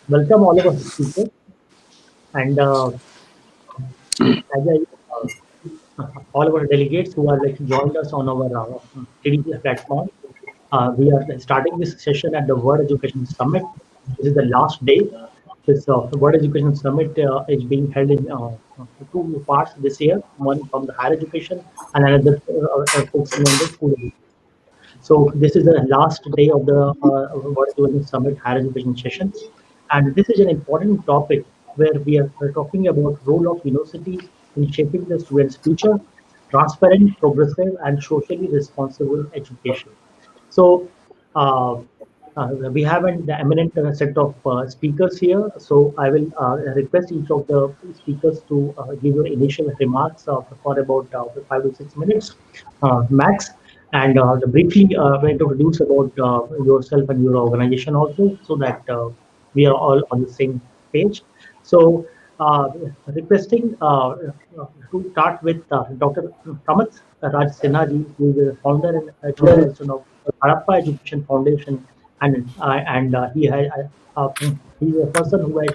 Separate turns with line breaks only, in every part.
welcome all of our speakers and as I, all of our delegates who are like joined us on our TDP platform. We are starting this session at the World Education Summit. This is the last day. This World Education Summit is being held in two parts this year. One from the higher education and another focusing on the school education. So this is the last day of the World Education Summit higher education session, and this is an important topic where we're talking about role of universities in shaping the students' future, transparent, progressive, and socially responsible education. So uh, we have an eminent set of speakers here. So I will request each of the speakers to give your initial remarks for about 5 to 6 minutes max, and briefly introduce about yourself and your organization also, so that we are all on the same page. So requesting to start with Dr. Pramath Raj Sinha ji, who is the founder and chairperson of Harappa Education Foundation, and he's a person who has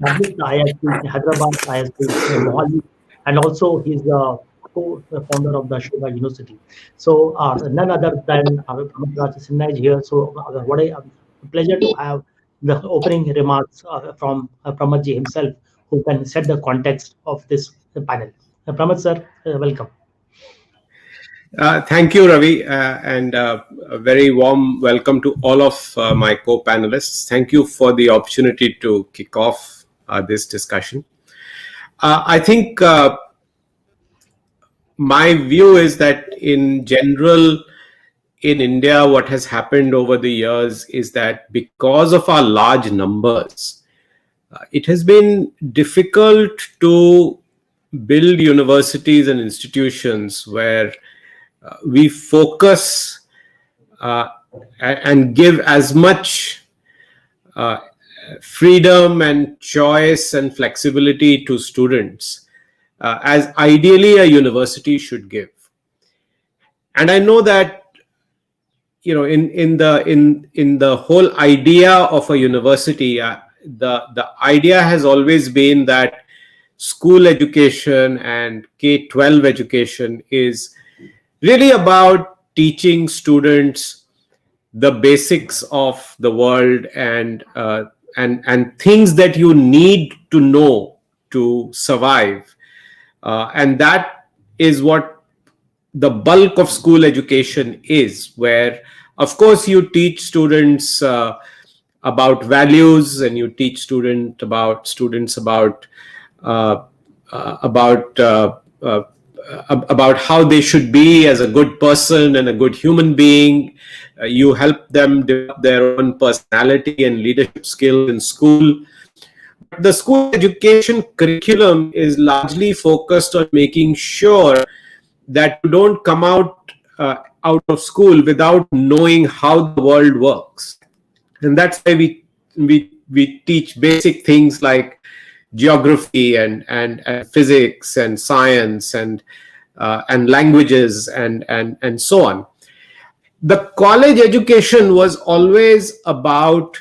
established the IIT Hyderabad, IIT Mohali, and also he's the co-founder of the Ashoka University. So none other than Raj Sinha is here. So what a pleasure to have the opening remarks from Pramath ji himself, who can set the context of this panel. Pramath sir, welcome.
Thank you, Ravi, and a very warm welcome to all of my co-panelists. Thank you for the opportunity to kick off this discussion. I think my view is that in general, in India, what has happened over the years is that because of our large numbers, it has been difficult to build universities and institutions where we focus and give as much freedom and choice and flexibility to students as ideally a university should give. And I know that in the whole idea of a university, the idea has always been that school education and K-12 education is really about teaching students the basics of the world and things that you need to know to survive, and that is what the bulk of school education is, where of course you teach students about values, and you teach students about how they should be as a good person and a good human being. You help them develop their own personality and leadership skills in school. The school education curriculum is largely focused on making sure that you don't come out of school without knowing how the world works. And that's why we teach basic things like geography and physics and science and languages and so on. The college education was always about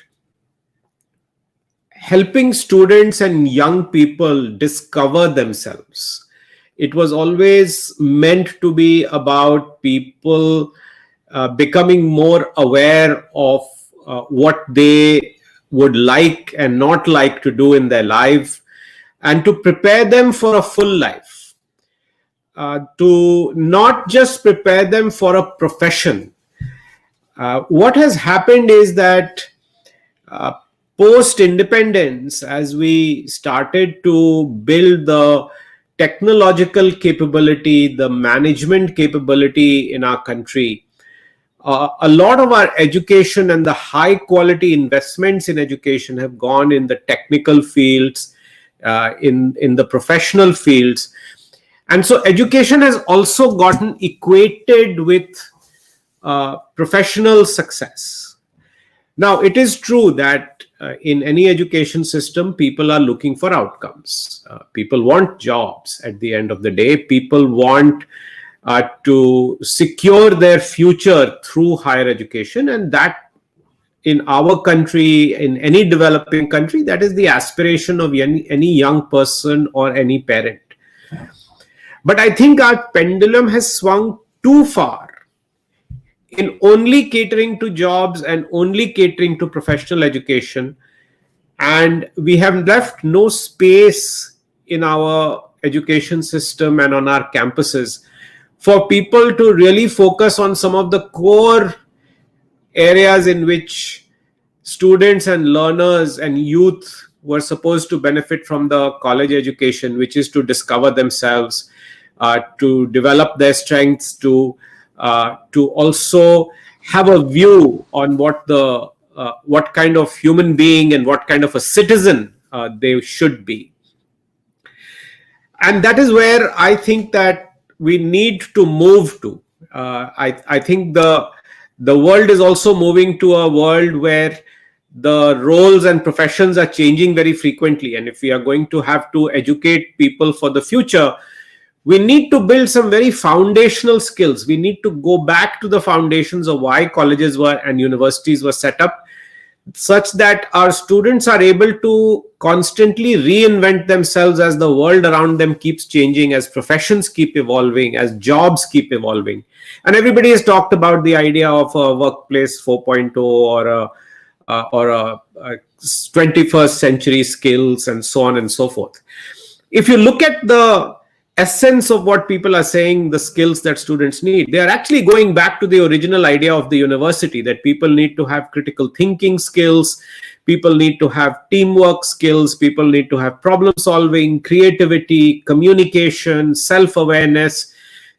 helping students and young people discover themselves. It was always meant to be about people becoming more aware of what they would like and not like to do in their life, and to prepare them for a full life, to not just prepare them for a profession. What has happened is that post-independence, as we started to build the technological capability, the management capability in our country, a lot of our education and the high quality investments in education have gone in the technical fields, in the professional fields. And so education has also gotten equated with professional success. Now, it is true that in any education system, people are looking for outcomes. People want jobs at the end of the day. People want to secure their future through higher education, and that in our country, in any developing country, that is the aspiration of any young person or any parent. But I think our pendulum has swung too far in only catering to jobs and only catering to professional education, and we have left no space in our education system and on our campuses for people to really focus on some of the core areas in which students and learners and youth were supposed to benefit from the college education, which is to discover themselves, to develop their strengths, to also have a view on what kind of human being and what kind of a citizen they should be. And that is where I think that we need to move to. I think the world is also moving to a world where the roles and professions are changing very frequently. And if we are going to have to educate people for the future, we need to build some very foundational skills. We need to go back to the foundations of why colleges were and universities were set up, such that our students are able to constantly reinvent themselves as the world around them keeps changing, as professions keep evolving, as jobs keep evolving. And everybody has talked about the idea of a workplace 4.0 or a 21st century skills and so on and so forth. If you look at the essence of what people are saying, the skills that students need, they are actually going back to the original idea of the university, that people need to have critical thinking skills, people need to have teamwork skills, people need to have problem solving, creativity, communication, self-awareness.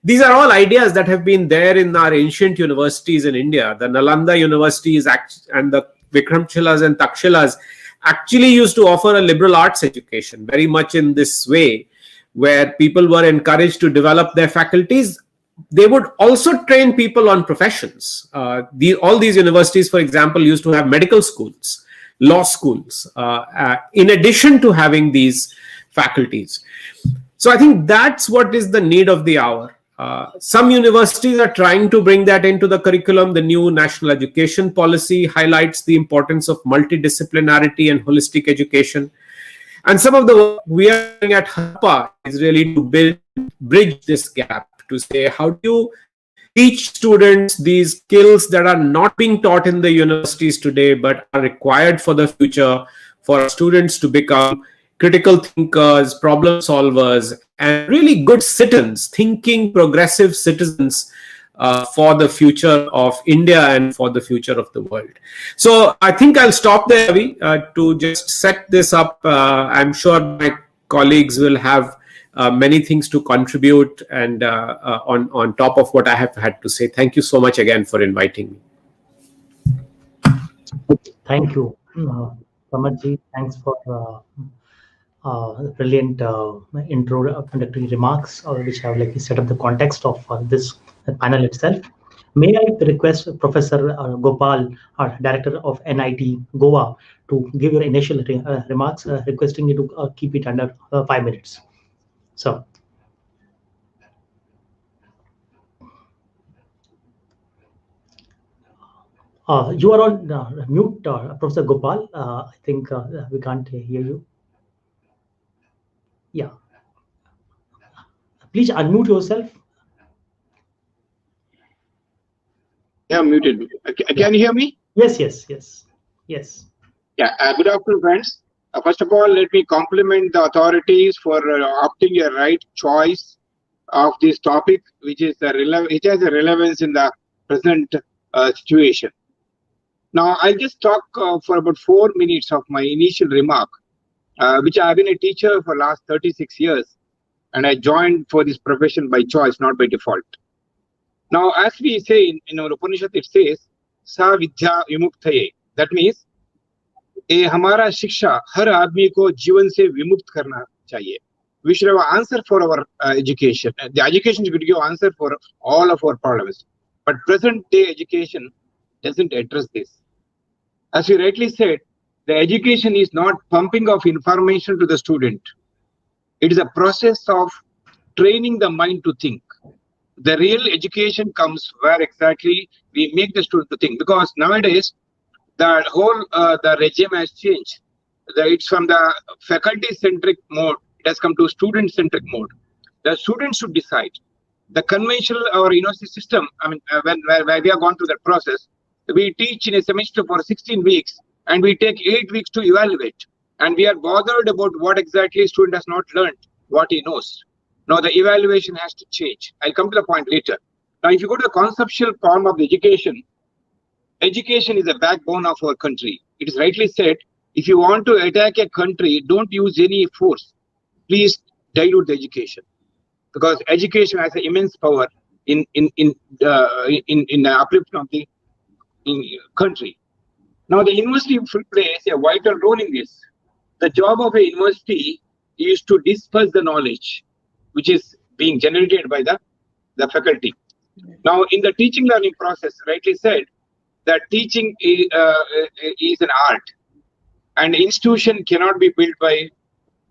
These are all ideas that have been there in our ancient universities in India. The Nalanda universities and the Vikramshilas and Takshilas actually used to offer a liberal arts education, very much in this way, where people were encouraged to develop their faculties. They would also train people on professions. All these universities, for example, used to have medical schools, law schools, in addition to having these faculties. So I think that's what is the need of the hour. Some universities are trying to bring that into the curriculum. The new national education policy highlights the importance of multidisciplinarity and holistic education. And some of the work we are doing at Harappa is really to bridge this gap, to say, how do you teach students these skills that are not being taught in the universities today, but are required for the future, for students to become critical thinkers, problem solvers, and really good citizens, thinking progressive citizens for the future of India and for the future of the world. So I think I'll stop there, Ravi, to just set this up. I'm sure my colleagues will have many things to contribute and on top of what I have had to say. Thank you so much again for inviting me.
Thank you, Pramath. Thanks for brilliant introductory remarks, which have set up the context of this panel itself. May I request Professor Gopal, our Director of NIT Goa, to give your initial remarks, requesting you to keep it under 5 minutes. So. You are on mute, Professor Gopal. I think we can't hear you. Yeah. Please unmute yourself.
Yeah, muted. Can you hear me?
Yes.
Yeah. Good afternoon, friends. First of all, let me compliment the authorities for opting a right choice of this topic, which has a relevance in the present situation. Now, I'll just talk for about 4 minutes of my initial remark, which I've been a teacher for the last 36 years, and I joined for this profession by choice, not by default. Now, as we say in our Upanishad, it says, Sa Vidya Vimuktaye. That means, हमारा शिक्षा हर आदमी को जीवन से विमुक्त करना चाहिए. We should have an answer for our education. The education should give an answer for all of our problems. But present day education doesn't address this. As you rightly said, the education is not pumping of information to the student. It is a process of training the mind to think. The real education comes where exactly we make the student to think. Because nowadays, the whole the regime has changed. It's from the faculty-centric mode, it has come to student-centric mode. The students should decide. The conventional or university system, I mean, where we have gone through that process, we teach in a semester for 16 weeks and we take 8 weeks to evaluate. And we are bothered about what exactly student has not learned, what he knows. Now the evaluation has to change. I'll come to the point later. Now, if you go to the conceptual form of the education, education is the backbone of our country. It is rightly said, if you want to attack a country, don't use any force. Please dilute the education, because education has an immense power in the upliftment of the country. Now, the university plays a vital role in this. The job of a university is to disperse the knowledge which is being generated by the faculty. Now, in the teaching learning process, rightly said, that teaching is an art, and institution cannot be built by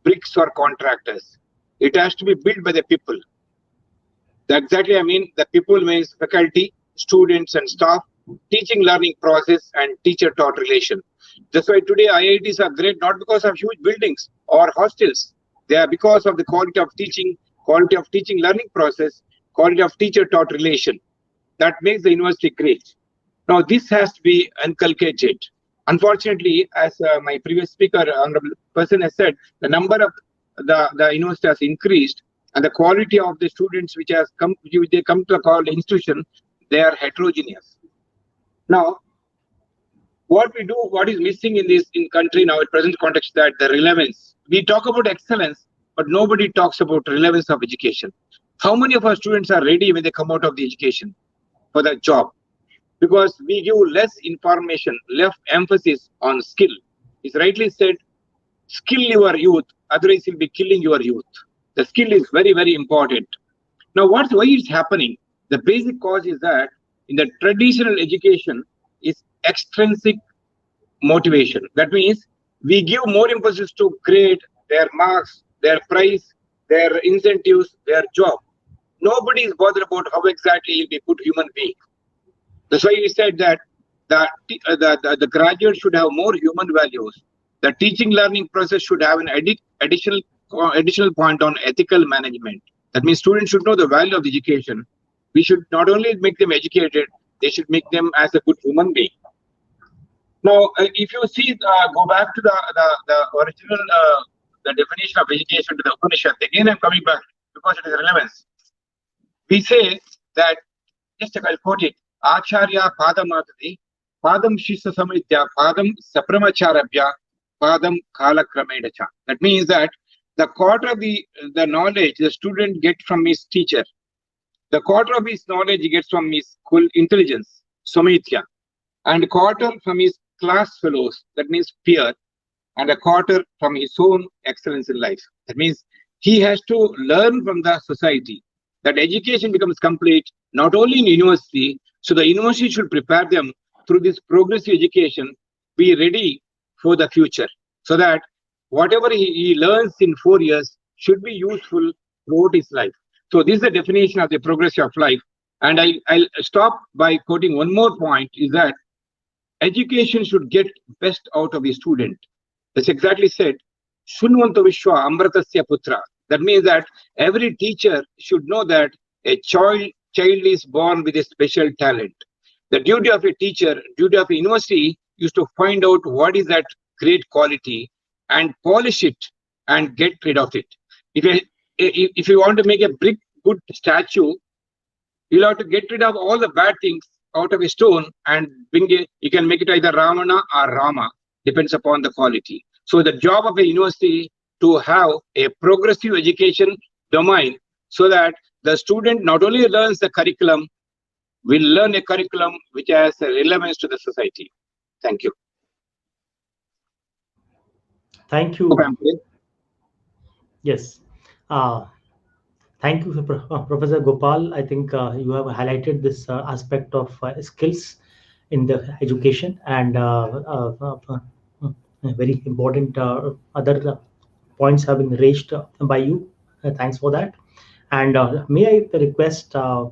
bricks or contractors. It has to be built by the people. Exactly, I mean, the people means faculty, students and staff, teaching learning process and teacher-taught relation. That's why today IITs are great, not because of huge buildings or hostels. They are because of the quality of teaching learning process, quality of teacher-taught relation. That makes the university great. Now, this has to be inculcated. Unfortunately, as my previous speaker, honorable person, has said, the number of the university has increased, and the quality of the students which they come to a institution, they are heterogeneous. Now, what we do, what is missing in country now, at present context, that the relevance. We talk about excellence, but nobody talks about relevance of education. How many of our students are ready when they come out of the education for the job? Because we give less information, less emphasis on skill. It's rightly said, skill your youth, otherwise you'll be killing your youth. The skill is very, very important. Now, why it's happening? The basic cause is that in the traditional education is extrinsic motivation. That means we give more emphasis to grade, their marks, their prize, their incentives, their job. Nobody is bothered about how exactly he'll be put human being. That's why we said that the graduate should have more human values. The teaching learning process should have an additional point on ethical management. That means students should know the value of education. We should not only make them educated, they should make them as a good human being. Now, if you see, go back to the original the definition of education to the Upanishad. Again, I'm coming back because it is relevance. We say that, just I'll quote it, Acharya Padamatati, Padam Shisa Samitya, Padam Sapramacharabhya, Padam Kalakramedacha. That means that the quarter of the knowledge the student gets from his teacher, the quarter of his knowledge he gets from his intelligence, Samitya, and a quarter from his class fellows, that means peer, and a quarter from his own excellence in life. That means he has to learn from the society. That education becomes complete not only in university, so the university should prepare them through this progressive education, be ready for the future, so that whatever he learns in 4 years should be useful throughout his life. So this is the definition of the progressive of life. And I'll stop by quoting one more point, is that education should get best out of the student. That's exactly said, Shunvanta Vishwa Amratasya Putra. That means that every teacher should know that a child is born with a special talent. The duty of a teacher, duty of a university is to find out what is that great quality and polish it and get rid of it. If you want to make a good statue, you'll have to get rid of all the bad things out of a stone and you can make it either Ravana or Rama, depends upon the quality. So the job of a university to have a progressive education domain, so that the student not only learns the curriculum, will learn a curriculum which has a relevance to the society. Thank you.
Thank you. Yes. Thank you, Professor Gopal. I think you have highlighted this aspect of skills in the education, and very important other points have been raised by you. Thanks for that. And may I request Dr.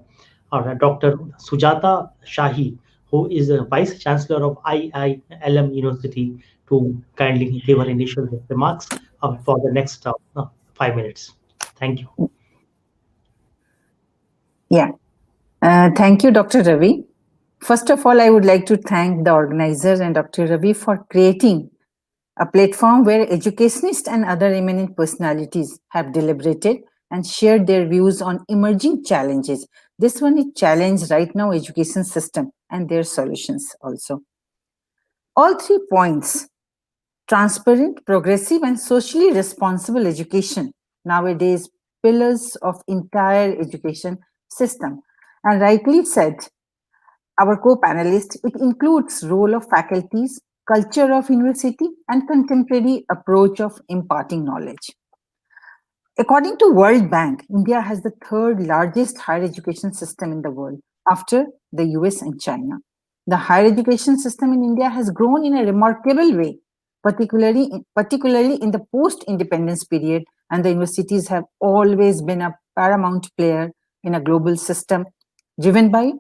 Sujata Shahi, who is a Vice Chancellor of IILM University, to kindly give her initial remarks for the next 5 minutes. Thank you.
Yeah. Thank you, Dr. Ravi. First of all, I would like to thank the organizer and Dr. Ravi for creating a platform where educationists and other eminent personalities have deliberated and shared their views on emerging challenges. This one is challenge right now education system and their solutions also. All 3 points, transparent, progressive, and socially responsible education, nowadays pillars of entire education system. And rightly said, our co-panelists, it includes role of faculties, culture of university, and contemporary approach of imparting knowledge. According to World Bank, India has the 3rd largest higher education system in the world after the US and China. The higher education system in India has grown in a remarkable way, particularly in the post-independence period, and the universities have always been a paramount player in a global system driven by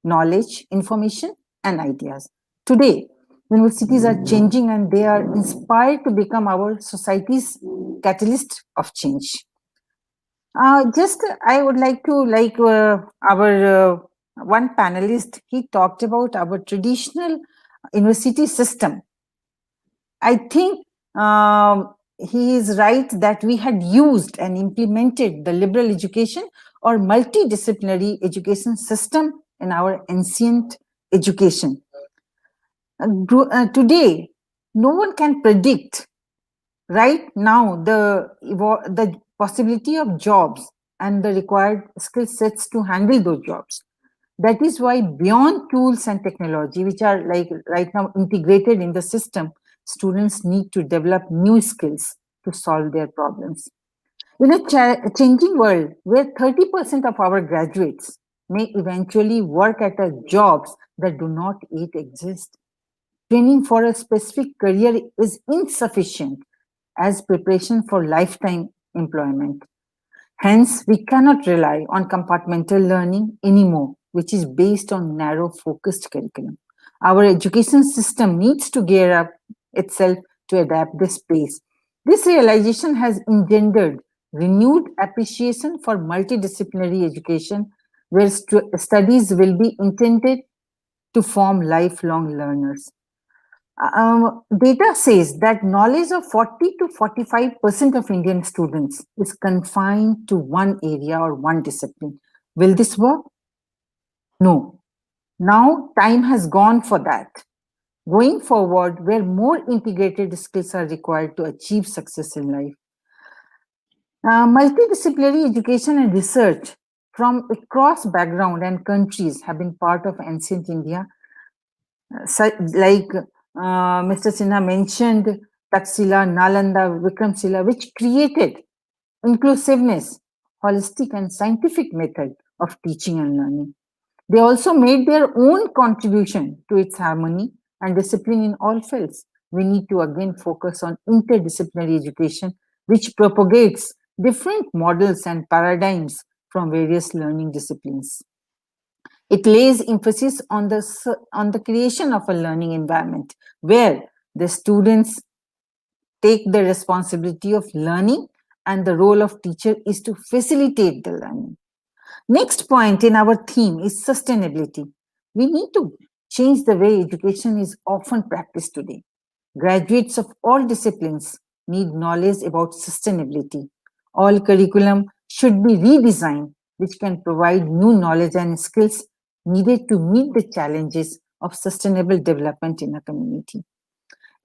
knowledge, information, and ideas. Today, universities are changing and they are inspired to become our society's catalyst of change. I would like to our one panelist, he talked about our traditional university system. I think he is right that we had used and implemented the liberal education or multidisciplinary education system in our ancient education. Today, no one can predict right now the possibility of jobs and the required skill sets to handle those jobs. That is why beyond tools and technology, which are like right now integrated in the system, students need to develop new skills to solve their problems. In a changing world where 30% of our graduates may eventually work at jobs that do not yet exist, training for a specific career is insufficient as preparation for lifetime employment. Hence, we cannot rely on compartmental learning anymore, which is based on narrow focused curriculum. Our education system needs to gear up itself to adapt this pace. This realization has engendered renewed appreciation for multidisciplinary education, where studies will be intended to form lifelong learners. Data says that knowledge of 40 to 45% of Indian students is confined to one area or one discipline. Will this work? No. Now time has gone for that. Going forward, where more integrated skills are required to achieve success in life. Multidisciplinary education and research from across background and countries have been part of ancient India. Like Mr. Sinha mentioned, Taxila, Nalanda, Vikramshila, which created inclusiveness, holistic and scientific method of teaching and learning. They also made their own contribution to its harmony and discipline in all fields. We need to again focus on interdisciplinary education, which propagates different models and paradigms from various learning disciplines. It lays emphasis on the creation of a learning environment where the students take the responsibility of learning and the role of teacher is to facilitate the learning. Next point in our theme is sustainability. We need to change the way education is often practiced today. Graduates of all disciplines need knowledge about sustainability. All curriculum should be redesigned, which can provide new knowledge and skills needed to meet the challenges of sustainable development in a community.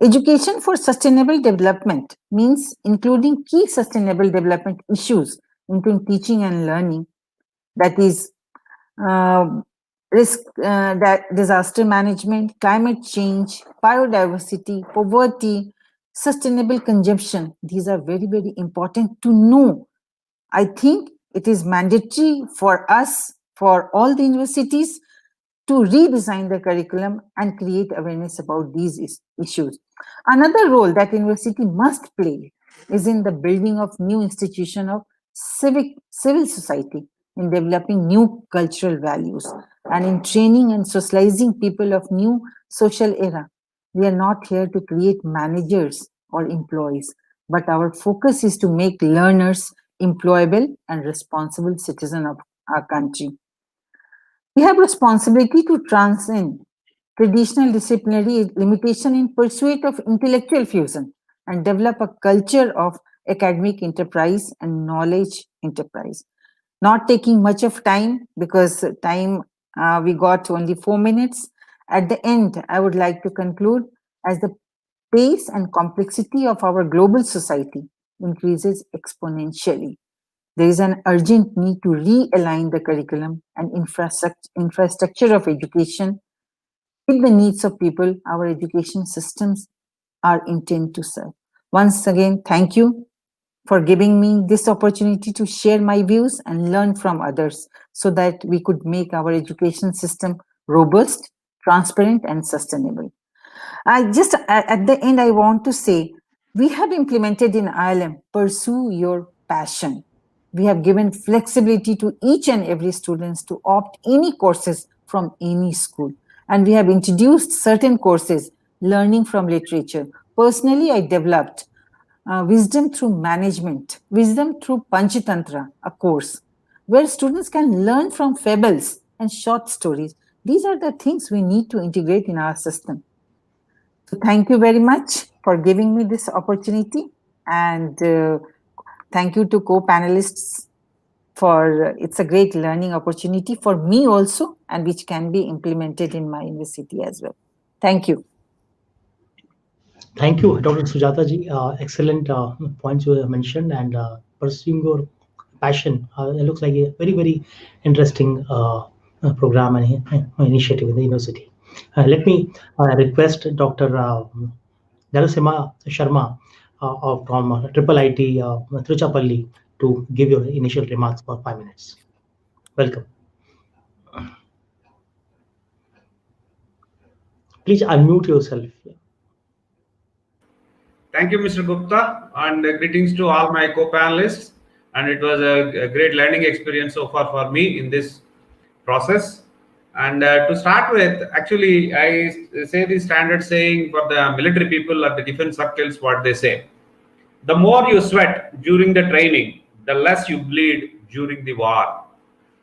Education for sustainable development means including key sustainable development issues into teaching and learning, that is disaster management, climate change, biodiversity, poverty, sustainable consumption. These are very, very important to know. I think it is mandatory for us, for all the universities, to redesign the curriculum and create awareness about these issues. Another role that university must play is in the building of new institution of civil society. in developing new cultural values and in training and socializing people of new social era. We are not here to create managers or employees, but our focus is to make learners employable and responsible citizens of our country. We have responsibility to transcend traditional disciplinary limitation in pursuit of intellectual fusion and develop a culture of academic enterprise and knowledge enterprise. Not taking much of time because time we got only 4 minutes. At the end, I would like to conclude as the pace and complexity of our global society increases exponentially. There is an urgent need to realign the curriculum and infrastructure of education with the needs of people our education systems are intended to serve. Once again, thank you for giving me this opportunity to share my views and learn from others so that we could make our education system robust, transparent, and sustainable. I just at the end, I want to say we have implemented in IILM pursue your passion. We have given flexibility to each and every students to opt any courses from any school. And we have introduced certain courses, learning from literature. Personally, I developed Wisdom Through Management, Wisdom Through Panchatantra, a course where students can learn from fables and short stories. These are the things we need to integrate in our system. So thank you very much for giving me this opportunity, and thank you to co-panelists for it's a great learning opportunity for me also, and which can be implemented in my university as well. Thank you.
Thank you, Dr. Sujata ji. Excellent points you have mentioned, and pursuing your passion. It looks like a very, very interesting program and initiative in the university. Let me request Dr. Narasimha Sharma from IIIT Tiruchirappalli to give your initial remarks for 5 minutes. Welcome. Please unmute yourself.
Thank you, Mr. Gupta, and greetings to all my co-panelists. And it was a great learning experience so far for me in this process. And to start with, actually, I say the standard saying for the military people or the defense circles, what they say. The more you sweat during the training, the less you bleed during the war.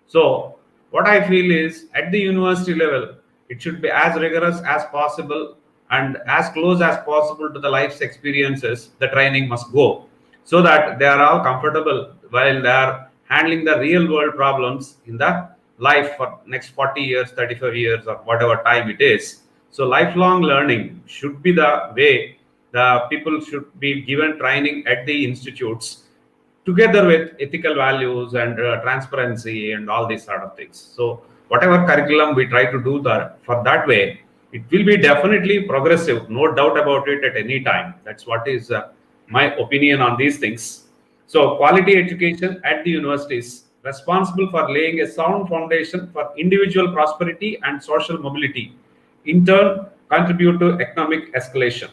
So what I feel is at the university level, it should be as rigorous as possible and as close as possible to the life's experiences. The training must go so that they are all comfortable while they are handling the real world problems in the life for next 40 years, 35 years, or whatever time it is. So lifelong learning should be the way the people should be given training at the institutes, together with ethical values and transparency and all these sort of things. So whatever curriculum we try to do that for that way, it will be definitely progressive, no doubt about it at any time. That's what is my opinion on these things. So quality education at the universities responsible for laying a sound foundation for individual prosperity and social mobility, in turn contribute to economic escalation.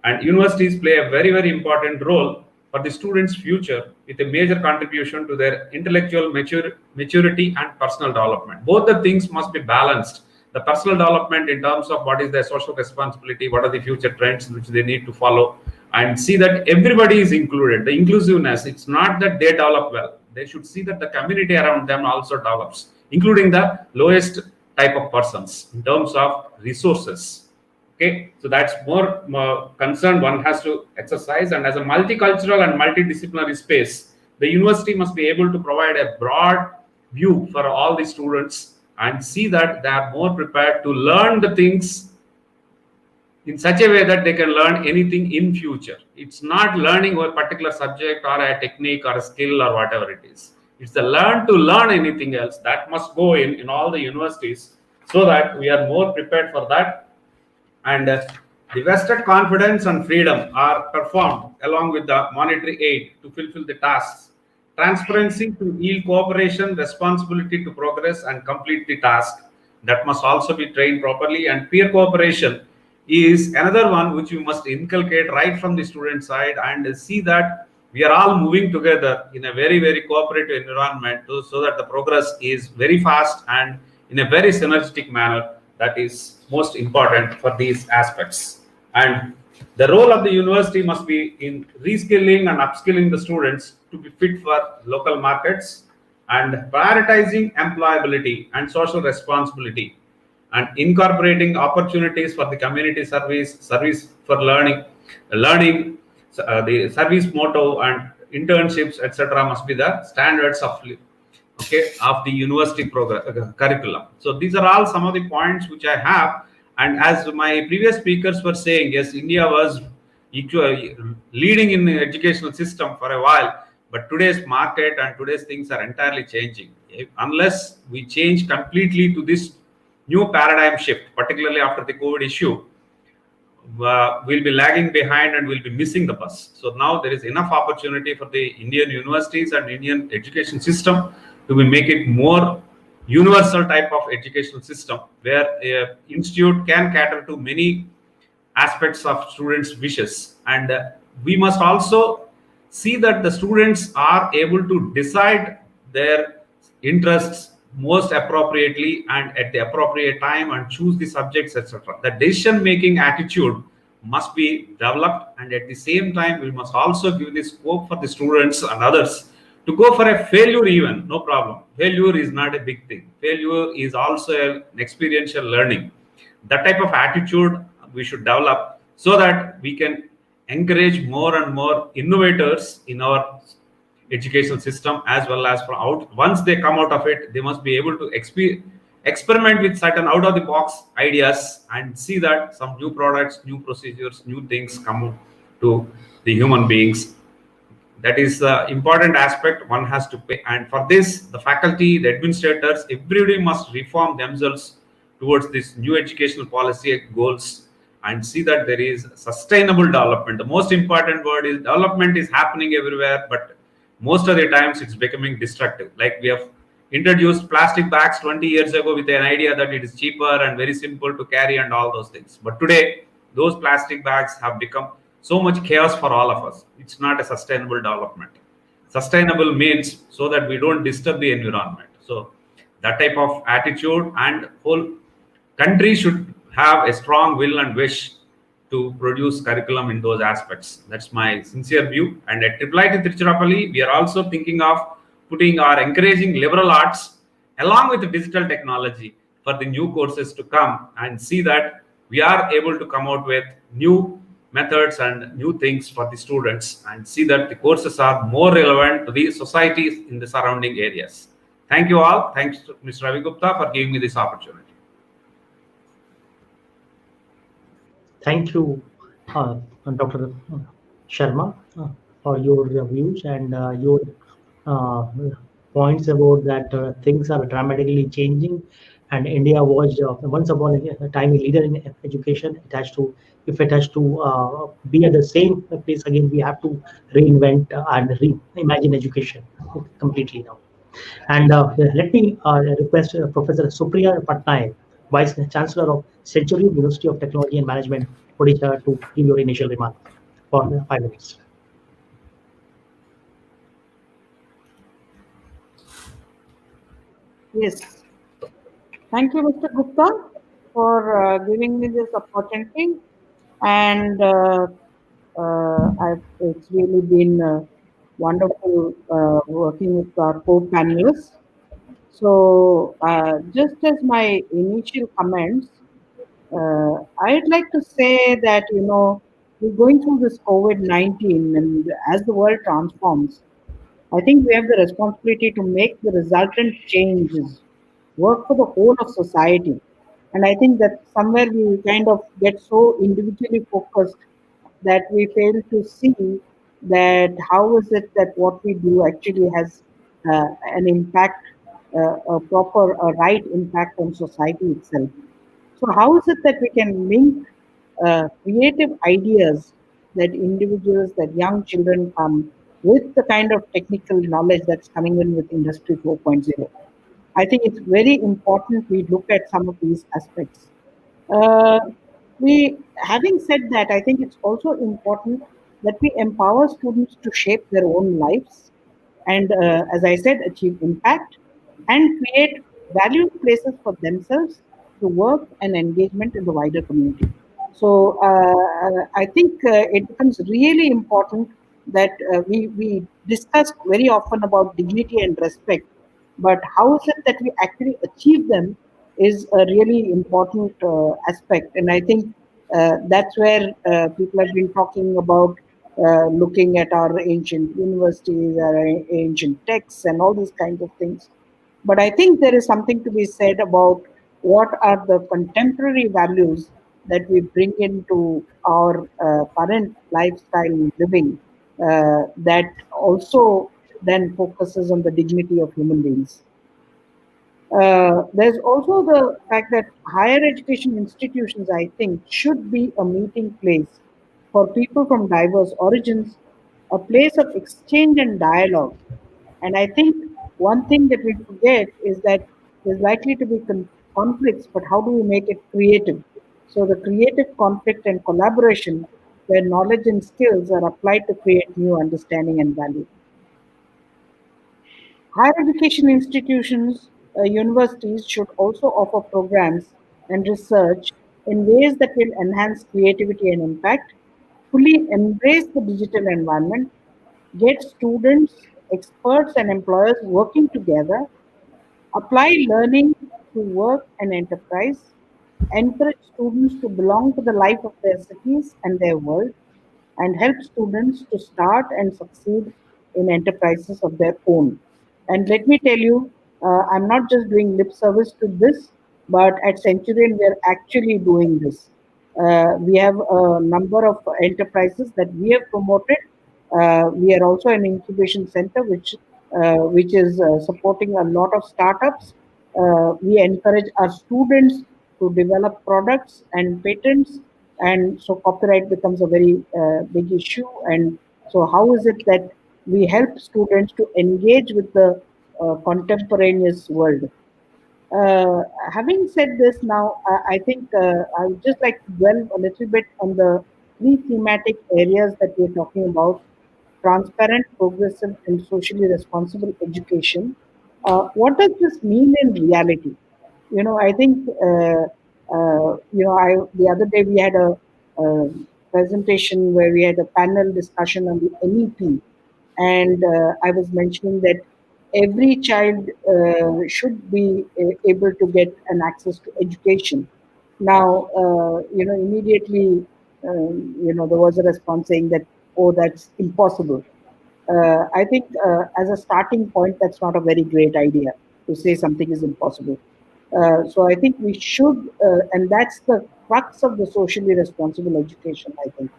And universities play a very, very important role for the students' future with a major contribution to their intellectual maturity and personal development. Both the things must be balanced. The personal development in terms of what is their social responsibility, what are the future trends which they need to follow, and see that everybody is included. The inclusiveness, it's not that they develop well. They should see that the community around them also develops, including the lowest type of persons in terms of resources. Okay, so that's more concern one has to exercise. And as a multicultural and multidisciplinary space, the university must be able to provide a broad view for all the students and see that they are more prepared to learn the things in such a way that they can learn anything in future. It's not learning a particular subject or a technique or a skill or whatever it is. It's the learn to learn anything else that must go in all the universities so that we are more prepared for that. And the vested confidence and freedom are performed along with the monetary aid to fulfill the tasks. Transparency to yield cooperation, responsibility to progress and complete the task. That must also be trained properly. And peer cooperation is another one which you must inculcate right from the student side and see that we are all moving together in a very, very cooperative environment so that the progress is very fast and in a very synergistic manner. That is most important for these aspects. And the role of the university must be in reskilling and upskilling the students to be fit for local markets and prioritizing employability and social responsibility and incorporating opportunities for the community service for learning, the service motto and internships, etc., must be the standards of of the university program curriculum. So these are all some of the points which I have. And as my previous speakers were saying, yes, India was leading in the educational system for a while, but today's market and today's things are entirely changing. Unless we change completely to this new paradigm shift, particularly after the COVID issue, we'll be lagging behind and we'll be missing the bus. So now there is enough opportunity for the Indian universities and Indian education system to make it more universal type of educational system where a institute can cater to many aspects of students' wishes. And we must also see that the students are able to decide their interests most appropriately and at the appropriate time and choose the subjects, etc. The decision making attitude must be developed, and at the same time we must also give the scope for the students and others to go for a failure. Even no problem, failure is not a big thing. Failure is also an experiential learning. That type of attitude we should develop so that we can encourage more and more innovators in our educational system, as well as from out. Once they come out of it, they must be able to experiment with certain out of the box ideas and see that some new products, new procedures, new things come to the human beings. That is the important aspect one has to pay. And for this, the faculty, the administrators, everybody must reform themselves towards this new educational policy goals and see that there is sustainable development. The most important word is development is happening everywhere, but most of the times it's becoming destructive. Like we have introduced plastic bags 20 years ago with an idea that it is cheaper and very simple to carry and all those things. But today, those plastic bags have become so much chaos for all of us. It's not a sustainable development. Sustainable means so that we don't disturb the environment. So that type of attitude, and whole country should have a strong will and wish to produce curriculum in those aspects. That's my sincere view. And at IIIT Tiruchirappalli, we are also thinking of putting or encouraging liberal arts along with the digital technology for the new courses to come, and see that we are able to come out with new methods and new things for the students, and see that the courses are more relevant to the societies in the surrounding areas. Thank you all. Thanks to Mr. Ravi Gupta for giving me this opportunity.
Thank you, Dr. Sharma, for your views and your points about that things are dramatically changing, and India was once upon a time a leader in education. It has to, if it has to be at the same place again, we have to reinvent and reimagine education completely now. And let me request Professor Supriya Pattanayak, Vice Chancellor of Centurion University of Technology and Management, Odisha, to give your initial remark for 5 minutes.
Yes. Thank you, Mr. Gupta, for giving me this opportunity. And it's really been wonderful working with our co-panelists. So, just as my initial comments, I'd like to say that, we're going through this COVID-19, and as the world transforms, I think we have the responsibility to make the resultant changes work for the whole of society. And I think that somewhere we kind of get so individually focused that we fail to see that how is it that what we do actually has an impact, a right impact on society itself. So how is it that we can link creative ideas that individuals, that young children come with the kind of technical knowledge that's coming in with Industry 4.0? I think it's very important we look at some of these aspects. Having said that, I think it's also important that we empower students to shape their own lives and, as I said, achieve impact and create valued places for themselves to work and engagement in the wider community. So I think it becomes really important that we discuss very often about dignity and respect, but how is it that we actually achieve them is a really important aspect. And I think that's where people have been talking about looking at our ancient universities, our ancient texts, and all these kinds of things. But I think there is something to be said about what are the contemporary values that we bring into our current lifestyle living that also then focuses on the dignity of human beings. There's also the fact that higher education institutions, I think, should be a meeting place for people from diverse origins, a place of exchange and dialogue. And I think one thing that we forget is that there's likely to be conflicts, but how do we make it creative? So the creative conflict and collaboration where knowledge and skills are applied to create new understanding and value. Higher education institutions, universities should also offer programs and research in ways that will enhance creativity and impact, fully embrace the digital environment, get students, experts, and employers working together, apply learning to work and enterprise, encourage students to belong to the life of their cities and their world, and help students to start and succeed in enterprises of their own. And let me tell you, I'm not just doing lip service to this, but at Centurion, we're actually doing this. We have a number of enterprises that we have promoted. We are also an incubation center, which is supporting a lot of startups. We encourage our students to develop products and patents, and so copyright becomes a very big issue. And so, how is it that we help students to engage with the contemporaneous world? Having said this, now I think I would just like to dwell a little bit on the three thematic areas that we're talking about: transparent, progressive, and socially responsible education. What does this mean in reality? I think I the other day we had a presentation where we had a panel discussion on the NEP, and I was mentioning that every child should be able to get an access to education. Now, immediately, there was a response saying that, oh, that's impossible. I think as a starting point, that's not a very great idea to say something is impossible. So I think we should, and that's the crux of the socially responsible education, I think.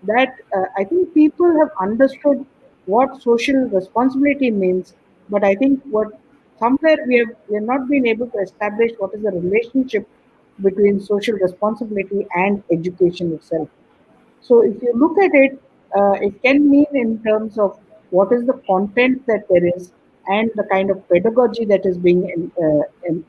That I think people have understood what social responsibility means, but I think what somewhere we have not been able to establish what is the relationship between social responsibility and education itself. So if you look at it, it can mean in terms of what is the content that there is and the kind of pedagogy that is being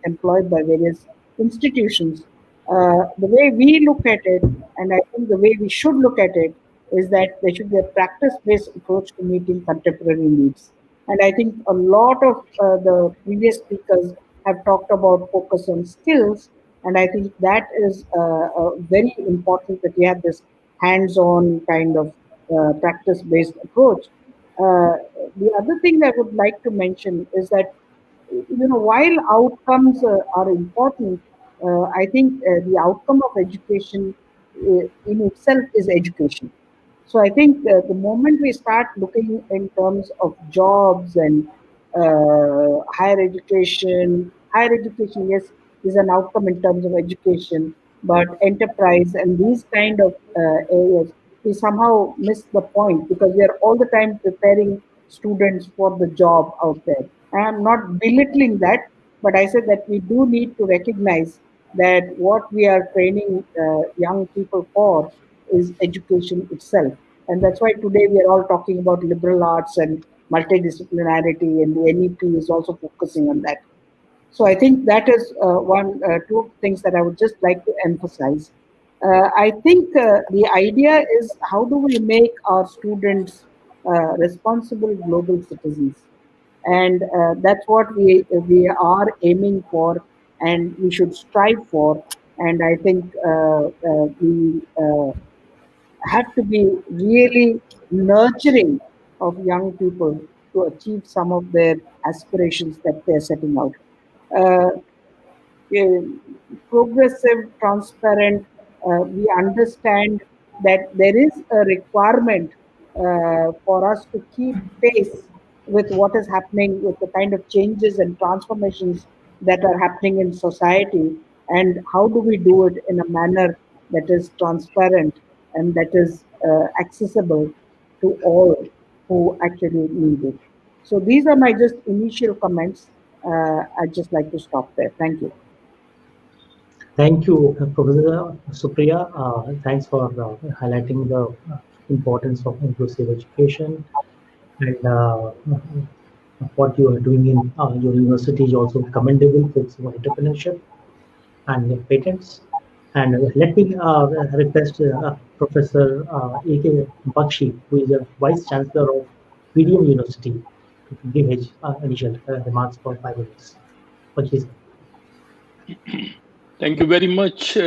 employed by various institutions. The way we look at it, and I think the way we should look at it, is that there should be a practice-based approach to meeting contemporary needs. And I think a lot of the previous speakers have talked about focus on skills, and I think that is very important that we have this hands-on kind of practice-based approach. Uh, the other thing I would like to mention is that while outcomes are important, I think the outcome of education in itself is education. So I think the moment we start looking in terms of jobs and higher education, yes, is an outcome in terms of education, but enterprise and these kind of areas, we somehow miss the point because we are all the time preparing students for the job out there. I am not belittling that, but I said that we do need to recognize that what we are training young people for is education itself. And that's why today we are all talking about liberal arts and multidisciplinarity, and the NEP is also focusing on that. So I think that is two things that I would just like to emphasize. I think the idea is how do we make our students responsible global citizens, and that's what we are aiming for, and we should strive for. And I think we have to be really nurturing of young people to achieve some of their aspirations that they're setting out. Uh, uh, Progressive, transparent. We understand that there is a requirement for us to keep pace with what is happening, with the kind of changes and transformations that are happening in society, and how do we do it in a manner that is transparent and that is accessible to all who actually need it. So these are my just initial comments. I'd just like to stop there. Thank you.
Thank you, Professor Supriya. Thanks for highlighting the importance of inclusive education, and what you are doing in your university is also commendable for entrepreneurship and patents. And let me request Professor A.K. Bakhshi, who is a Vice Chancellor of VDM University, to give his initial remarks for 5 minutes. Bakhshi, sir.
Thank you very much,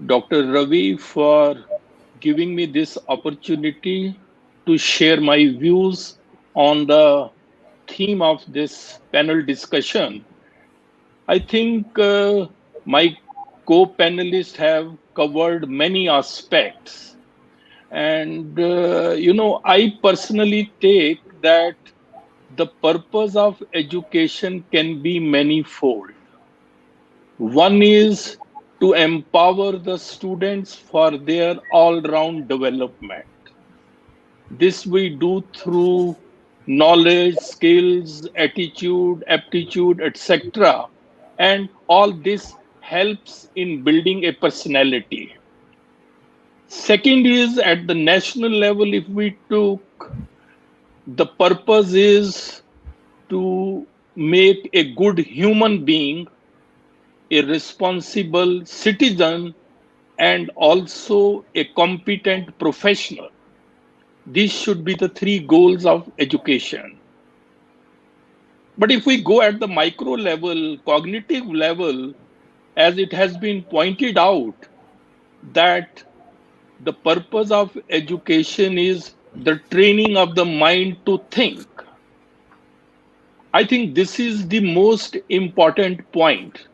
Dr. Ravi, for giving me this opportunity to share my views on the theme of this panel discussion. I think my co-panelists have covered many aspects. And, I personally take that the purpose of education can be manifold. One is to empower the students for their all-round development. This we do through knowledge, skills, attitude, aptitude, etc. And all this helps in building a personality. Second is at the national level, if we took, the purpose is to make a good human being, a responsible citizen, and also a competent professional. These should be the three goals of education. But if we go at the micro level, cognitive level, as it has been pointed out, that the purpose of education is the training of the mind to think. I think this is the most important point.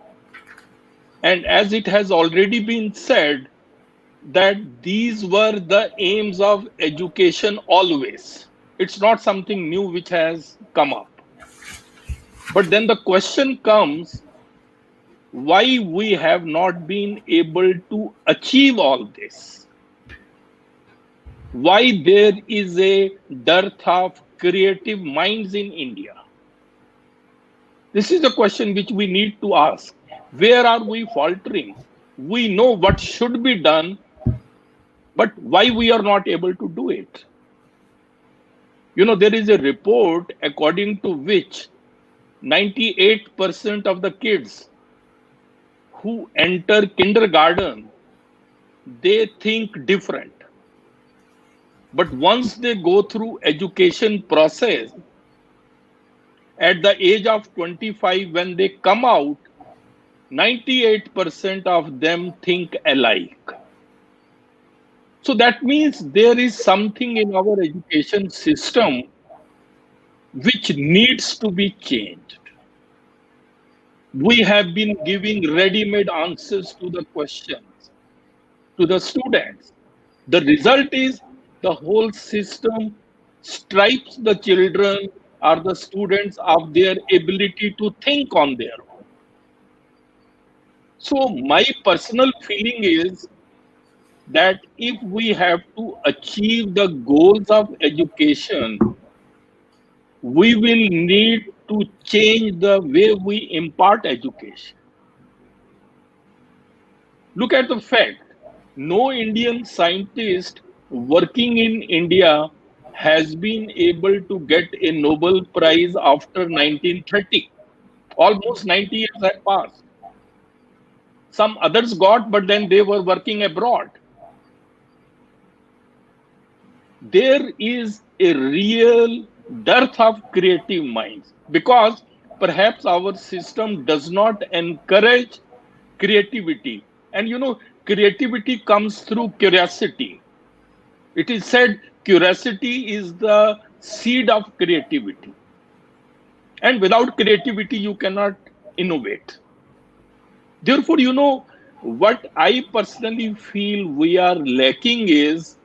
And as it has already been said, that these were the aims of education always. It's not something new which has come up. But then the question comes, why we have not been able to achieve all this? Why there is a dearth of creative minds in India? This is the question which we need to ask. Where are we faltering? We know what should be done, but why we are not able to do it? There is a report according to which 98% of the kids who enter kindergarten, they think different. But once they go through education process, at the age of 25, when they come out, 98% of them think alike. So that means there is something in our education system which needs to be changed. We have been giving ready-made answers to the questions to the students. The result is the whole system stripes the children or the students of their ability to think on their own. So my personal feeling is that if we have to achieve the goals of education, we will need to change the way we impart education. Look at the fact, no Indian scientist working in India has been able to get a Nobel Prize after 1930. Almost 90 years have passed. Some others got, but then they were working abroad. There is a real dearth of creative minds because perhaps our system does not encourage creativity. And creativity comes through curiosity. It is said curiosity is the seed of creativity. And without creativity, you cannot innovate. Therefore, what I personally feel we are lacking is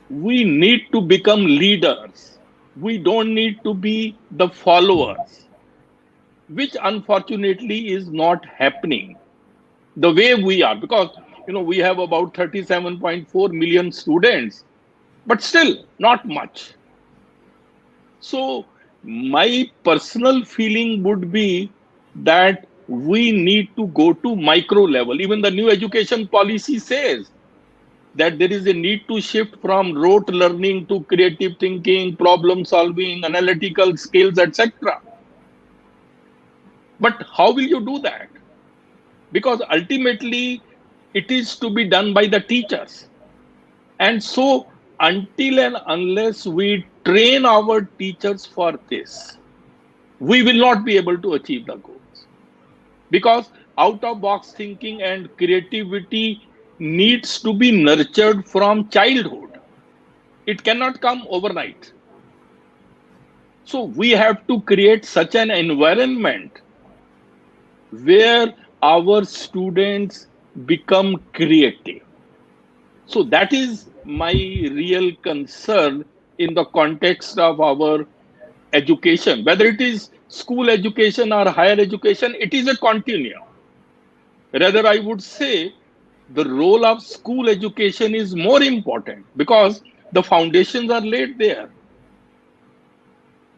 we need to become leaders. We don't need to be the followers, which unfortunately is not happening the way we are, because we have about 37.4 million students, but still not much. So my personal feeling would be that we need to go to micro level. Even the new education policy says that there is a need to shift from rote learning to creative thinking, problem solving, analytical skills, etc. But how will you do that? Because ultimately it is to be done by the teachers. And so until and unless we train our teachers for this, we will not be able to achieve the goals. Because out-of-box thinking and creativity needs to be nurtured from childhood. It cannot come overnight. So we have to create such an environment where our students become creative. So that is my real concern in the context of our education. Whether it is school education or higher education, it is a continuum. Rather, I would say the role of school education is more important because the foundations are laid there.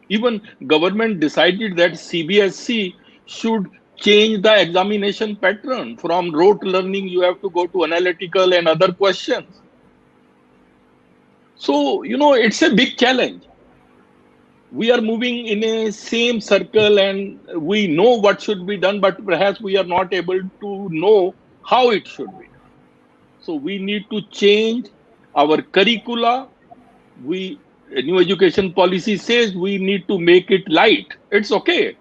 Even government decided that CBSE should change the examination pattern. From rote learning, you have to go to analytical and other questions. So, it's a big challenge. We are moving in a same circle and we know what should be done, but perhaps we are not able to know how it should be done. So we need to change our curricula. A new education policy says we need to make it light. It's okay.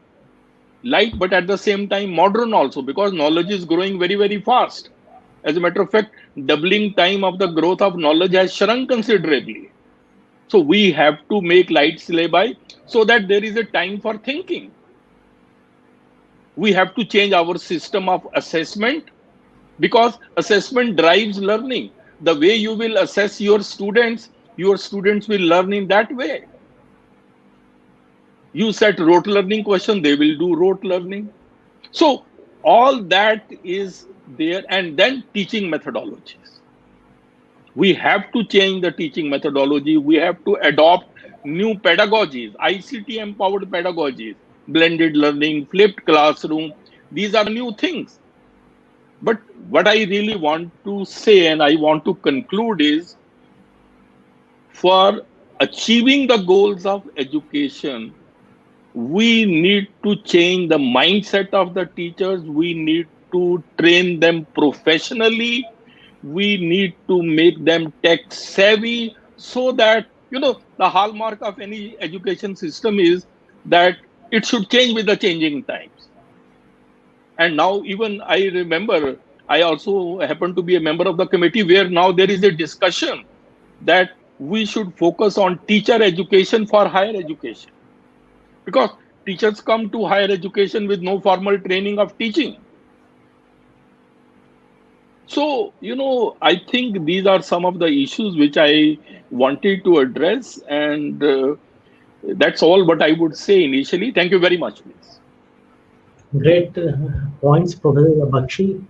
Light, but at the same time modern also, because knowledge is growing very, very fast. As a matter of fact, doubling time of the growth of knowledge has shrunk considerably. So we have to make light syllabi so that there is a time for thinking. We have to change our system of assessment because assessment drives learning. The way you will assess your students will learn in that way. You set rote learning question, they will do rote learning. So all that is there, and then teaching methodologies. We have to change the teaching methodology. We have to adopt new pedagogies, ICT empowered pedagogies, blended learning, flipped classroom. These are new things. But what I really want to say and I want to conclude is, for achieving the goals of education, we need to change the mindset of the teachers. We need to train them professionally. We need to make them tech savvy so that, the hallmark of any education system is that it should change with the changing times. And now even I remember, I also happen to be a member of the committee where now there is a discussion that we should focus on teacher education for higher education. Because teachers come to higher education with no formal training of teaching. So, I think these are some of the issues which I wanted to address, and that's all what I would say initially. Thank you very much, please.
Great points, Professor Bakhshi.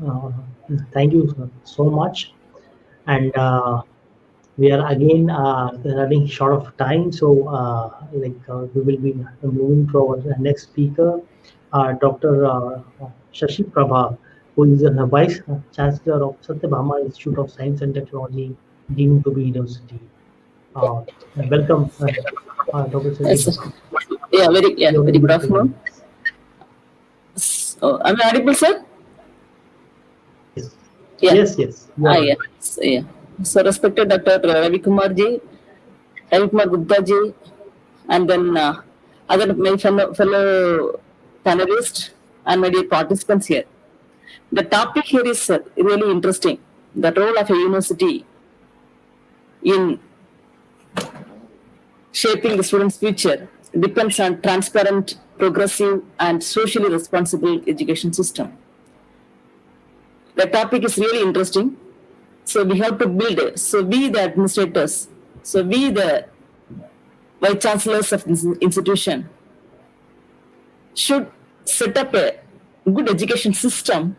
Thank you so much. And we are again running short of time, so we will be moving to our next speaker, Dr. Sasipraba, who is the Vice Chancellor of Sathyabama Institute of Science and Technology, deemed to be university. Welcome, Dr. Sasipraba.
Yes, very good afternoon. So, am I audible, sir? Yeah.
Yes, yes. You are
Yeah. Yeah. So respected Dr. Ravi Kumar ji, Ravi Kumar Gupta ji, and then other my fellow panelists and my dear participants here. The topic here is really interesting. The role of a university in shaping the student's future depends on transparent, progressive, and socially responsible education system. The topic is really interesting. So we have to build it. So we, the administrators, so we, the vice chancellors of this institution, should set up a good education system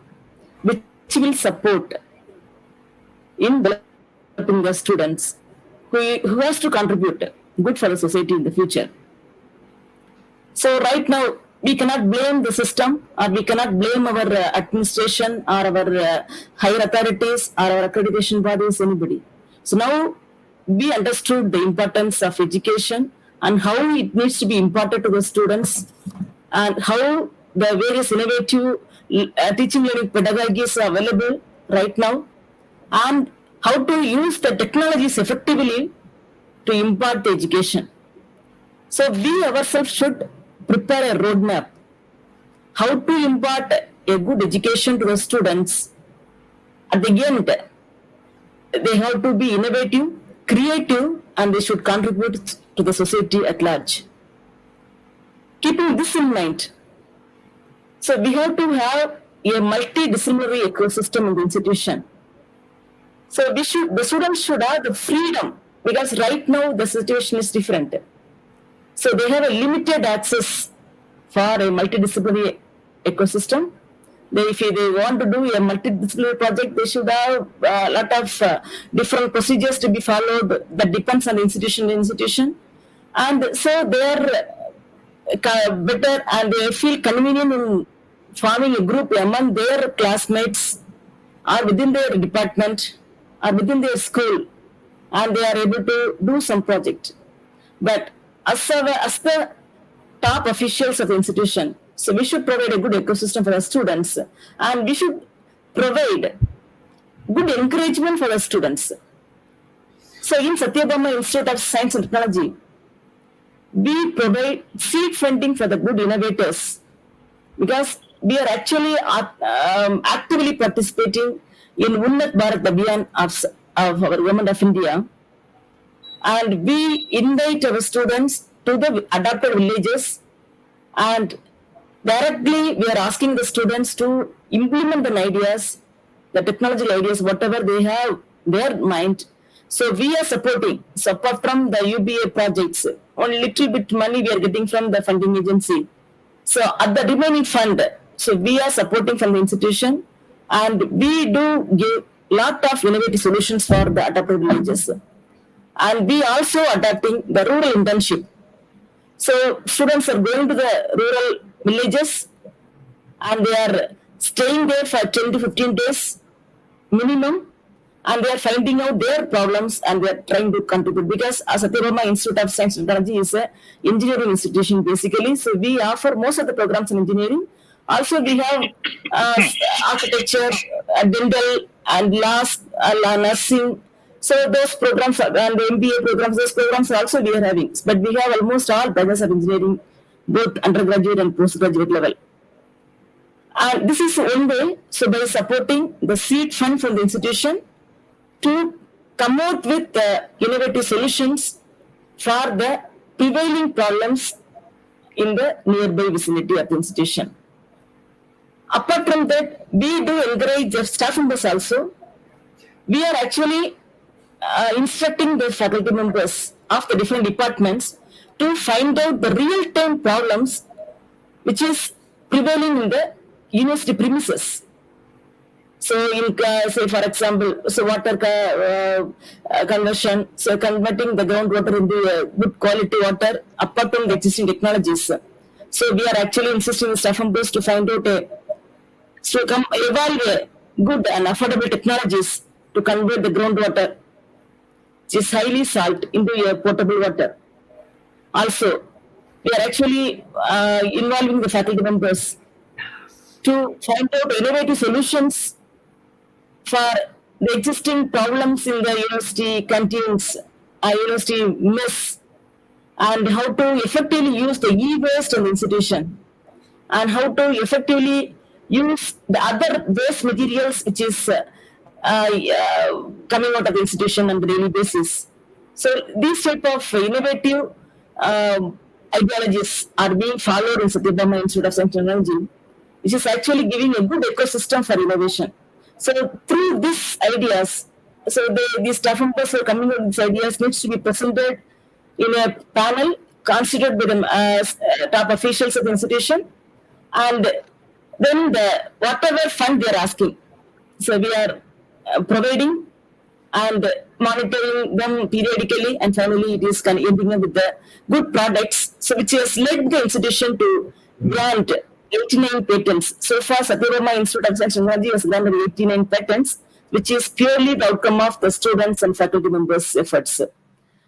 which will support in developing the students who has to contribute good for the society in the future. So right now, we cannot blame the system, or we cannot blame our administration or our higher authorities or our accreditation bodies, anybody. So now we understood the importance of education and how it needs to be imparted to the students, and how the various innovative teaching learning pedagogies are available right now, and how to use the technologies effectively to impart the education. So we ourselves should prepare a roadmap how to impart a good education to the students. At the end, they have to be innovative, creative, and they should contribute to the society at large. Keeping this in mind, so we have to have a multidisciplinary ecosystem in the institution. So the students should have the freedom, because right now the situation is different. So they have a limited access for a multidisciplinary ecosystem. If they want to do a multidisciplinary project, they should have a lot of different procedures to be followed. That depends on the institution. And so they are better, and they feel convenient in forming a group among their classmates or within their department or within their school, and they are able to do some project. But as the top officials of the institution, so we should provide a good ecosystem for the students, and we should provide good encouragement for the students. So in Sathyabama Institute of Science and Technology, we provide seed funding for the good innovators, because we are actually actively participating in Unnat Bharat Abhiyan of our Government of India, and we invite our students to the adapted villages, and directly we are asking the students to implement the ideas, the technological ideas, whatever they have their mind. So we are supporting. So apart from the UBA projects, only little bit money we are getting from the funding agency. So at the remaining fund, so we are supporting from the institution, and we do give lot of innovative solutions for the adapted villages. And we also adapting the rural internship. So students are going to the rural villages, and they are staying there for 10 to 15 days minimum, and they are finding out their problems, and they are trying to contribute, because Sathyabama Institute of Science and Technology is an engineering institution basically. So we offer most of the programs in engineering. Also we have architecture, dental, and laws, nursing. So those programs and the MBA programs, those programs also we are having. But we have almost all branches of engineering, both undergraduate and postgraduate level. And this is one way. So by supporting the seed fund from the institution to come out with innovative solutions for the prevailing problems in the nearby vicinity of the institution. Apart from that, we do encourage the staff members also. We are actually instructing the faculty members of the different departments to find out the real-time problems which is prevailing in the university premises. So in say for example, so water conversion, so converting the groundwater into good quality water apart from the existing technologies. So we are actually insisting the staff members to find out evaluate good and affordable technologies to convert the groundwater, which is highly salt, into a potable water. Also, we are actually involving the faculty members to find out innovative solutions for the existing problems in the university canteens, university mess, and how to effectively use the e-waste in the institution, and how to effectively use the other waste materials which is coming out of the institution on the daily basis. So these type of innovative ideologies are being followed in Sathyabama Institute of Science and Technology, which is actually giving a good ecosystem for innovation. So through these ideas, so these staff members who are coming up with these ideas needs to be presented in a panel constituted by the top officials of the institution, and then whatever fund they are asking, so we are providing and monitoring them periodically, and finally it is ending up with the good products, so which has led the institution to grant 89 patents. So far, Sathyabama Institute of Science and Technology has granted 89 patents, which is purely the outcome of the students and faculty members' efforts.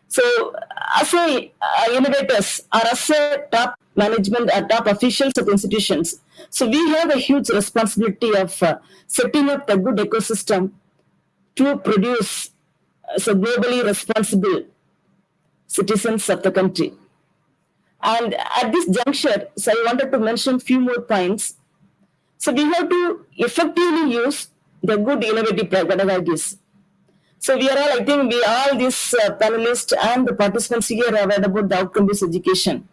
So, as innovators or as a top management or top officials of institutions, so we have a huge responsibility of setting up a good ecosystem to produce globally responsible citizens of the country. And at this juncture, so I wanted to mention a few more points. So we have to effectively use the good innovative pedagogies. So we are all, I think we all these panelists and the participants here have read about the outcome-based education.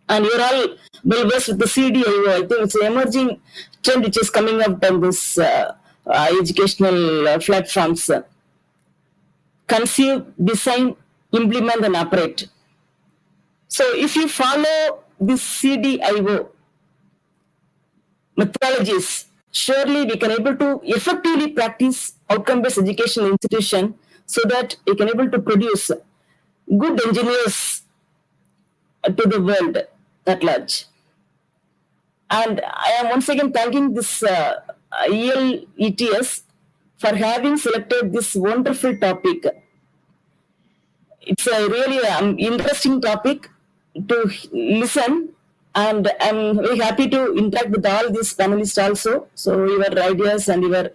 And you're all well versed with the CDIO. I think it's an emerging trend which is coming up on this educational platforms. Conceive, design, implement, and operate. So if you follow this CDIO methodologies, surely we can able to effectively practice outcome-based education institution, so that we can able to produce good engineers to the world at large. And I am once again thanking this IILTS for having selected this wonderful topic. It's a really interesting topic to listen, and I'm very happy to interact with all these panelists also. So your ideas and your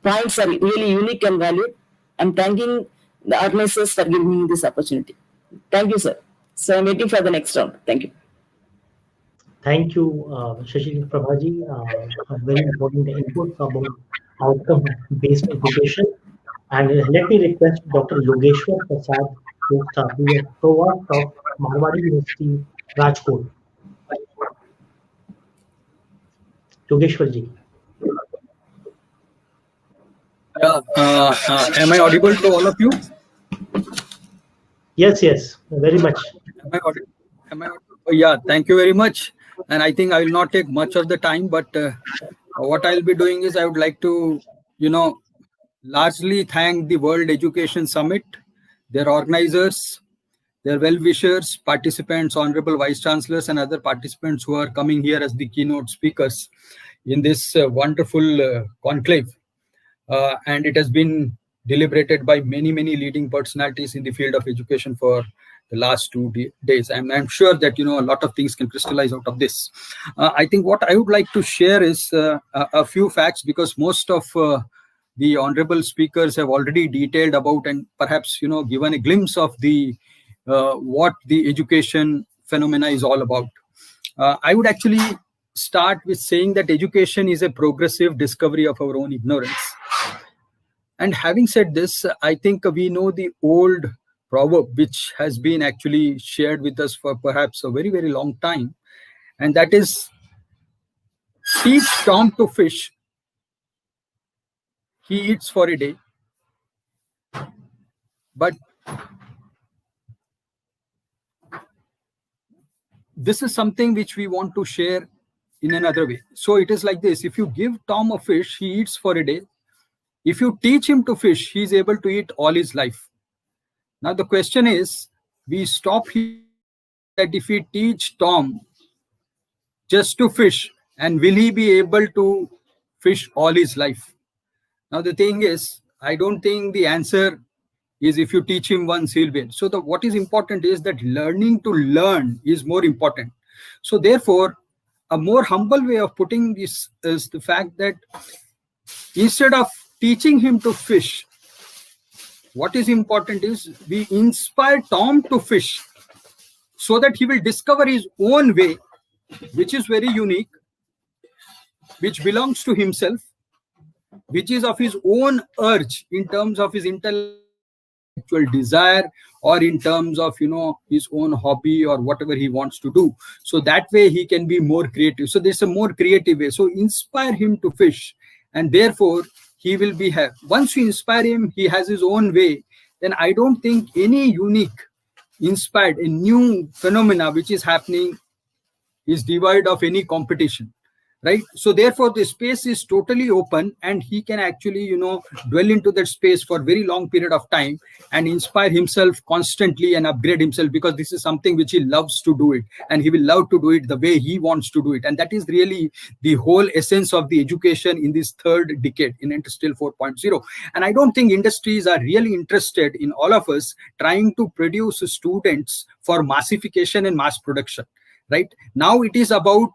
points are really unique and valued. I'm thanking the organizers for giving me this opportunity. Thank you, sir. So I'm waiting for the next round. Thank you.
Thank you, Sasipraba, very important inputs about outcome-based education. And let me request Dr. Yogeshwar Prasad, who is Provost of Marwadi University, Rajkot. Yogeshwarji.
Am I audible to all of you?
Yes, very much.
Am I audible? Yeah, thank you very much. And I think I will not take much of the time, but what I'll be doing is I would like to, largely thank the World Education Summit, their organizers, their well-wishers, participants, honorable vice chancellors, and other participants who are coming here as the keynote speakers in this wonderful conclave. And it has been deliberated by many leading personalities in the field of education for the last 2 days. I'm sure that a lot of things can crystallize out of this. I think what I would like to share is a few facts, because most of the honorable speakers have already detailed about and perhaps given a glimpse of the what the education phenomena is all about. I would actually start with saying that education is a progressive discovery of our own ignorance. And having said this, I think we know the old proverb which has been actually shared with us for perhaps a very long time, and that is, teach Tom to fish, he eats for a day, but this is something which we want to share in another way. So it is like this: if you give Tom a fish, he eats for a day. If you teach him to fish, he is able to eat all his life. Now the question is, we stop here that if we teach Tom just to fish, and will he be able to fish all his life? Now the thing is, I don't think the answer is if you teach him once, he'll be. So what is important is that learning to learn is more important. So therefore, a more humble way of putting this is the fact that instead of teaching him to fish. What is important is we inspire Tom to fish so that he will discover his own way, which is very unique, which belongs to himself, which is of his own urge in terms of his intellectual desire, or in terms of his own hobby or whatever he wants to do. So that way he can be more creative. So there's a more creative way. So inspire him to fish, and therefore he will be once you inspire him, he has his own way. Then I don't think any unique, inspired, a new phenomena which is happening is devoid of any competition, right? So therefore the space is totally open, and he can actually dwell into that space for a very long period of time and inspire himself constantly and upgrade himself, because this is something which he loves to do it, and he will love to do it the way he wants to do it. And that is really the whole essence of the education in this third decade, in Industrial 4.0. And I don't think industries are really interested in all of us trying to produce students for massification and mass production. Right now it is about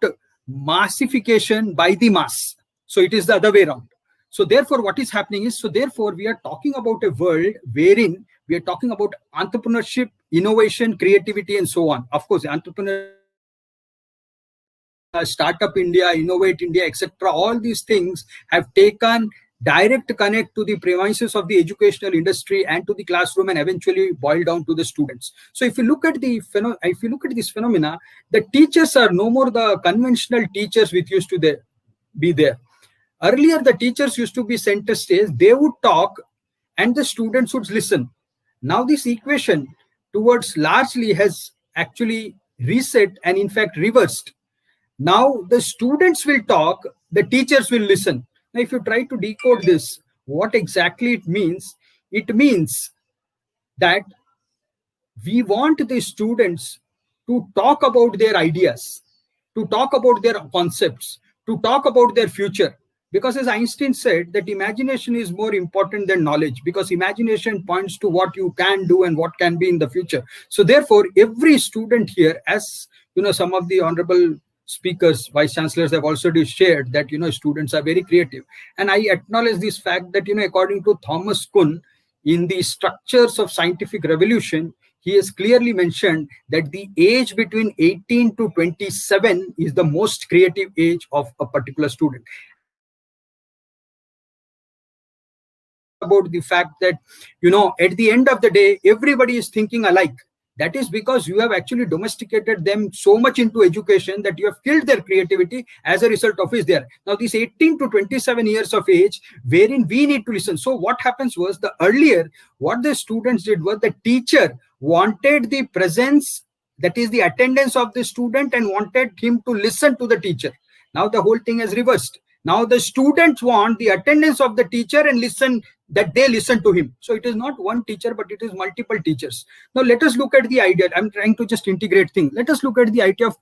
massification by the mass. So it is the other way around. So therefore what is happening is, so therefore we are talking about a world wherein we are talking about entrepreneurship, innovation, creativity, and so on. Of course, entrepreneur, Startup India, Innovate India, etc. All these things have taken direct connect to the premises of the educational industry and to the classroom, and eventually boil down to the students. So if you look at this phenomena, the teachers are no more the conventional teachers which used to be there. Earlier, the teachers used to be center stage. They would talk and the students would listen. Now this equation towards largely has actually reset and in fact reversed. Now the students will talk, the teachers will listen. Now, if you try to decode this, what exactly it means that we want the students to talk about their ideas, to talk about their concepts, to talk about their future. Because as Einstein said, that imagination is more important than knowledge, because imagination points to what you can do and what can be in the future. So therefore, every student here, as some of the honorable speakers, vice chancellors have also shared that students are very creative, and I acknowledge this fact that according to Thomas Kuhn, in the Structures of Scientific Revolution, he has clearly mentioned that the age between 18 to 27 is the most creative age of a particular student. About the fact that at the end of the day everybody is thinking alike. That is because you have actually domesticated them so much into education that you have killed their creativity. As a result of is there. Now this 18 to 27 years of age wherein we need to listen. So what happens was, the earlier what the students did was, the teacher wanted the presence, that is the attendance of the student, and wanted him to listen to the teacher. Now the whole thing has reversed. Now the students want the attendance of the teacher and that they listen to him. So it is not one teacher, but it is multiple teachers. Now let us look at the idea. I'm trying to just integrate things. Let us look at the idea of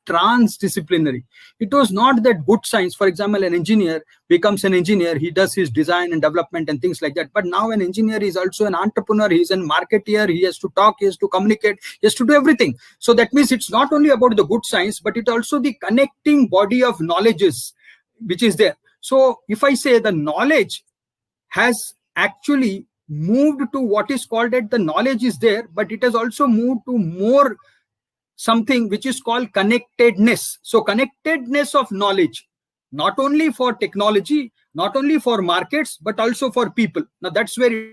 transdisciplinary. It was not that good science, for example, an engineer becomes an engineer, he does his design and development and things like that. But now an engineer is also an entrepreneur, he's a marketeer, he has to talk, he has to communicate, he has to do everything. So that means it's not only about the good science, but it also the connecting body of knowledges which is there. So if I say the knowledge has actually moved to what is called that the knowledge is there, but it has also moved to more something which is called connectedness. So connectedness of knowledge, not only for technology, not only for markets, but also for people. Now that's where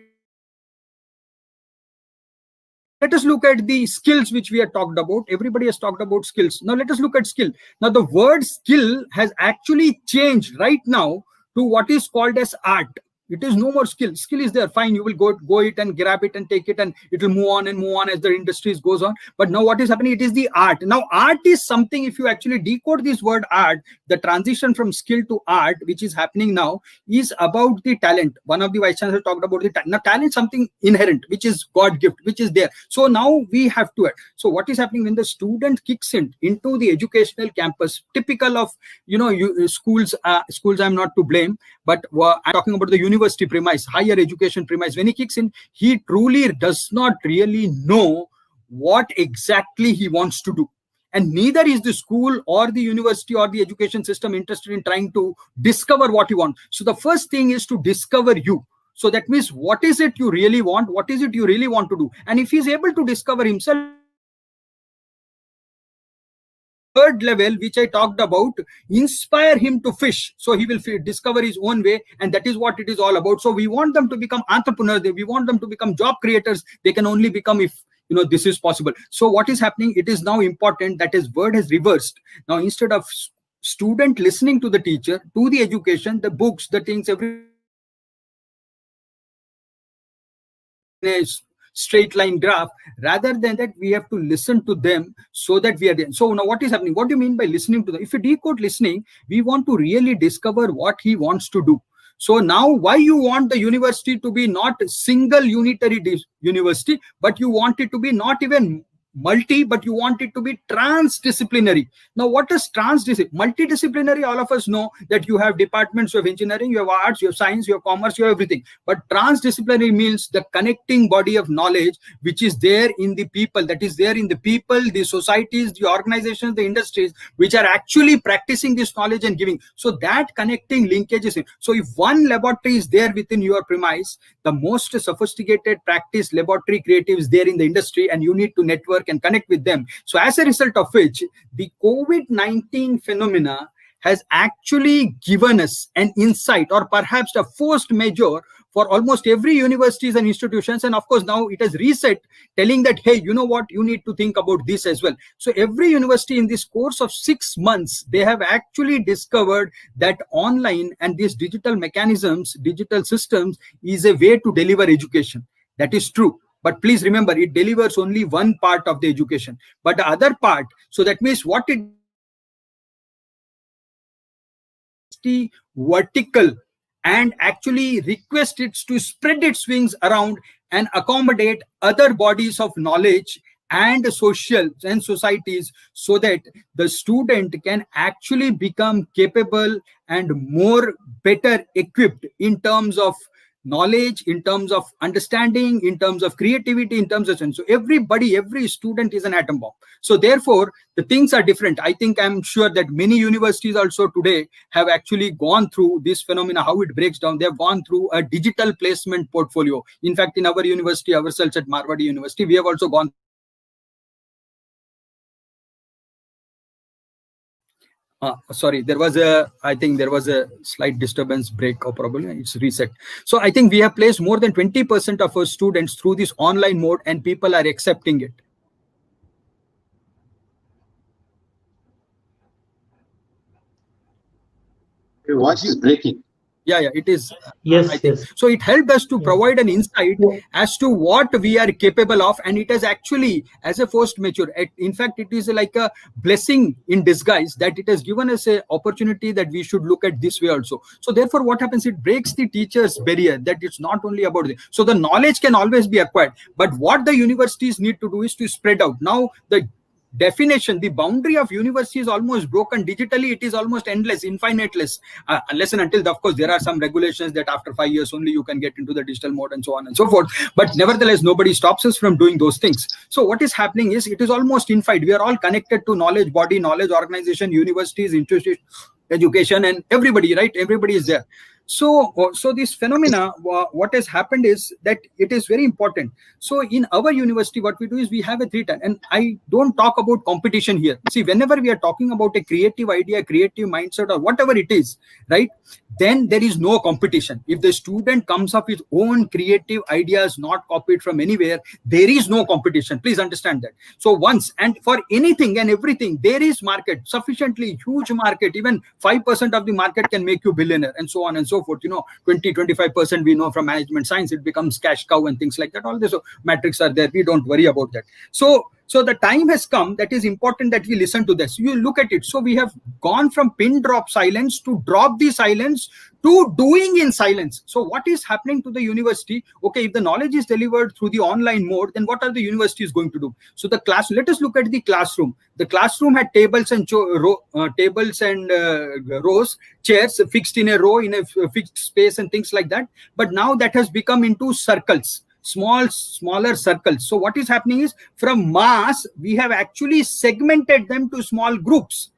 let us look at the skills which we have talked about. Everybody has talked about skills. Now let us look at skill. Now the word skill has actually changed right now to what is called as art. It is no more skill. Skill is there, fine. You will go it and grab it and take it, and it will move on as the industries goes on. But now what is happening? It is the art. Now art is something, if you actually decode this word art, the transition from skill to art, which is happening now, is about the talent. One of the vice chancellors talked about the talent. Now talent is something inherent, which is God gift, which is there. So now we have to add. So what is happening when the student kicks into the educational campus, typical of schools. Schools I'm not to blame, but I'm talking about the university premise, higher education premise. When he kicks in, he truly does not really know what exactly he wants to do. And neither is the school or the university or the education system interested in trying to discover what you want. So the first thing is to discover you. So that means, what is it you really want? What is it you really want to do? And if he's able to discover himself, third level, which I talked about, inspire him to fish. So he will discover his own way, and that is what it is all about. So we want them to become entrepreneurs. We want them to become job creators. They can only become if this is possible. So what is happening? It is now important that his word has reversed. Now, instead of student listening to the teacher, to the education, the books, the things, every straight line graph, rather than that, we have to listen to them so that we are there. So now what is happening? What do you mean by listening to them? If you decode listening, we want to really discover what he wants to do. So now, why you want the university to be not single unitary university, but you want it to be not even multi, but you want it to be transdisciplinary. Now, what is transdisciplinary? Multidisciplinary, all of us know that you have departments, you have engineering, you have arts, you have science, you have commerce, you have everything. But transdisciplinary means the connecting body of knowledge which is there in the people, that is there in the people, the societies, the organizations, the industries, which are actually practicing this knowledge and giving. So that connecting linkage is in. So if one laboratory is there within your premise, the most sophisticated practice laboratory creative is there in the industry, and you need to network and connect with them. So as a result of which, the COVID-19 phenomena has actually given us an insight, or perhaps a forced measure for almost every universities and institutions. And of course, now it has reset, telling that, hey, you know what, you need to think about this as well. So every university in this course of 6 months, they have actually discovered that online and these digital mechanisms, digital systems is a way to deliver education. That is true. But please remember, it delivers only one part of the education. But the other part, so that means what it vertical, and actually request it to spread its wings around and accommodate other bodies of knowledge and social and societies, so that the student can actually become capable and more better equipped in terms of knowledge, in terms of understanding, in terms of creativity, in terms of sense. So everybody, every student is an atom bomb. So therefore, the things are different. I think, I'm sure that many universities also today have actually gone through this phenomena, how it breaks down. They've gone through a digital placement portfolio. In fact, in our university, ourselves at Marwadi University, we have also gone. Sorry, I think there was a slight disturbance break, or probably it's reset. So I think we have placed more than 20% of our students through this online mode, and people are accepting it.
Your voice is breaking.
Yeah, it is.
Yes, yes.
So it helped us to provide an insight as to what we are capable of, and it has actually, as a forced mature, in fact, it is like a blessing in disguise that it has given us an opportunity that we should look at this way also. So therefore, what happens? It breaks the teacher's barrier, that it's not only about so the knowledge can always be acquired, but what the universities need to do is to spread out. Now the definition, the boundary of university is almost broken. Digitally, it is almost endless, infiniteless, unless and until, of course, there are some regulations that after 5 years only you can get into the digital mode and so on and so forth. But nevertheless, nobody stops us from doing those things. So what is happening is, it is almost infinite. We are all connected to knowledge body, knowledge organization, universities, institutions, education, and everybody, right? Everybody is there. So this phenomena, what has happened is that it is very important. So in our university, what we do is we have a 3-10, and I don't talk about competition here. See, whenever we are talking about a creative idea, creative mindset, or whatever it is, right, then there is no competition. If the student comes up with own creative ideas, not copied from anywhere, there is no competition. Please understand that. So once, and for anything and everything, there is market, sufficiently huge market. Even 5% of the market can make you billionaire, and so on and so forth. 20-25% we know from management science, it becomes cash cow and things like that. All this metrics are there. We don't worry about that. So the time has come that is important that we listen to this. You look at it. So we have gone from pin drop silence to drop the silence to doing in silence. So what is happening to the university? Okay, if the knowledge is delivered through the online mode, then what are the universities going to do? So the class, let us look at the classroom. The classroom had tables and rows, chairs fixed in a row in a fixed space and things like that. But now that has become into circles. smaller circles. So what is happening is, from mass, we have actually segmented them to small groups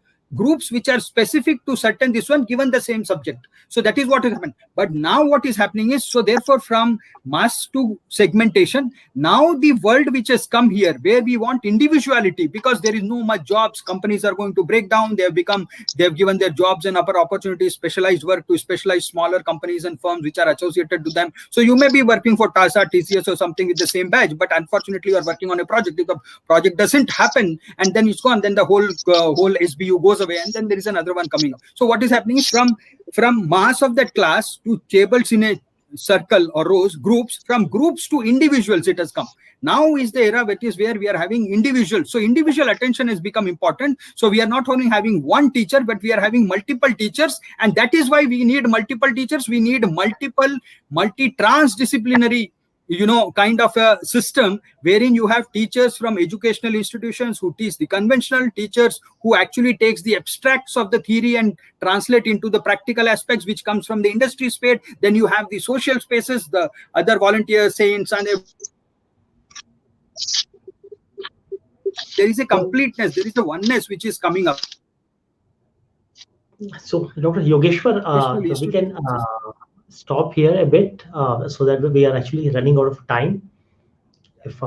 which are specific to certain this one, given the same subject. So that is what has happened. But now what is happening is, so therefore from mass to segmentation, now the world which has come here, where we want individuality, because there is no much jobs, companies are going to break down, they have given their jobs and upper opportunities, specialized work to specialized smaller companies and firms which are associated to them. So you may be working for TASA, TCS or something with the same badge, but unfortunately you are working on a project. If the project doesn't happen and then it's gone, then the whole SBU goes away, and then there is another one coming up. So what is happening is, from mass of that class to tables in a circle or rows, groups, from groups to individuals it has come. Now is the era where we are having individuals. So individual attention has become important. So we are not only having one teacher, but we are having multiple teachers, and that is why we need multiple teachers. We need multi-transdisciplinary kind of a system, wherein you have teachers from educational institutions who teach the conventional, teachers who actually takes the abstracts of the theory and translate into the practical aspects which comes from the industry space. Then you have the social spaces, the other volunteers, saints, and there is a completeness, there is a oneness which is coming up.
So, Dr. Yogeshwar, we can stop here a bit so that we are actually running out of time. If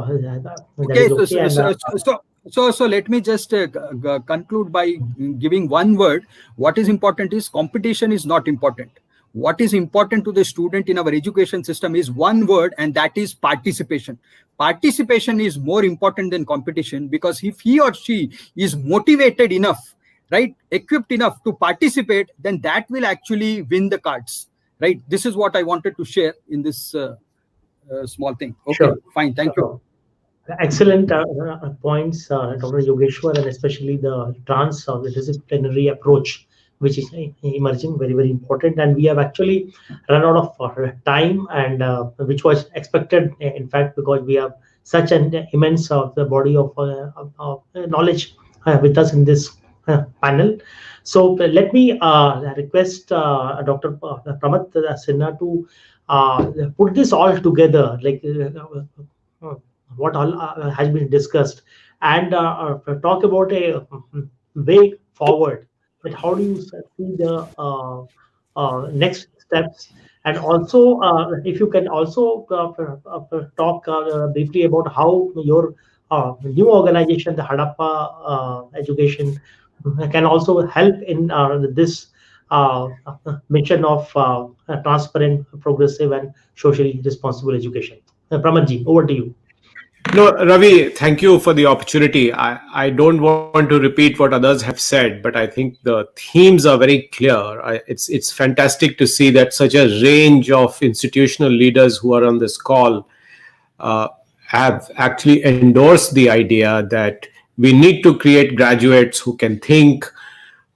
So let me just conclude by giving one word. What is important is, competition is not important. What is important to the student in our education system is one word, and that is participation. Participation is more important than competition, because if he or she is motivated enough, right, equipped enough to participate, then that will actually win the cards, right? This is what I wanted to share in this small thing. Okay, sure. Fine, thank you.
Excellent points, Dr. Yogeshwar, and especially the transdisciplinary approach which is emerging, very, very important. And we have actually run out of time, and which was expected, in fact, because we have such an immense the body of knowledge with us in this panel. So let me request Dr. Pramath Sinha to put this all together, like what all has been discussed, and talk about a way forward. But how do you see the next steps? And also, if you can also talk briefly about how your new organization, the Harappa Education, can also help in this mission of transparent, progressive, and socially responsible education. Pramath, over to you.
No, Ravi, thank you for the opportunity. I don't want to repeat what others have said, but I think the themes are very clear. It's fantastic to see that such a range of institutional leaders who are on this call have actually endorsed the idea that we need to create graduates who can think,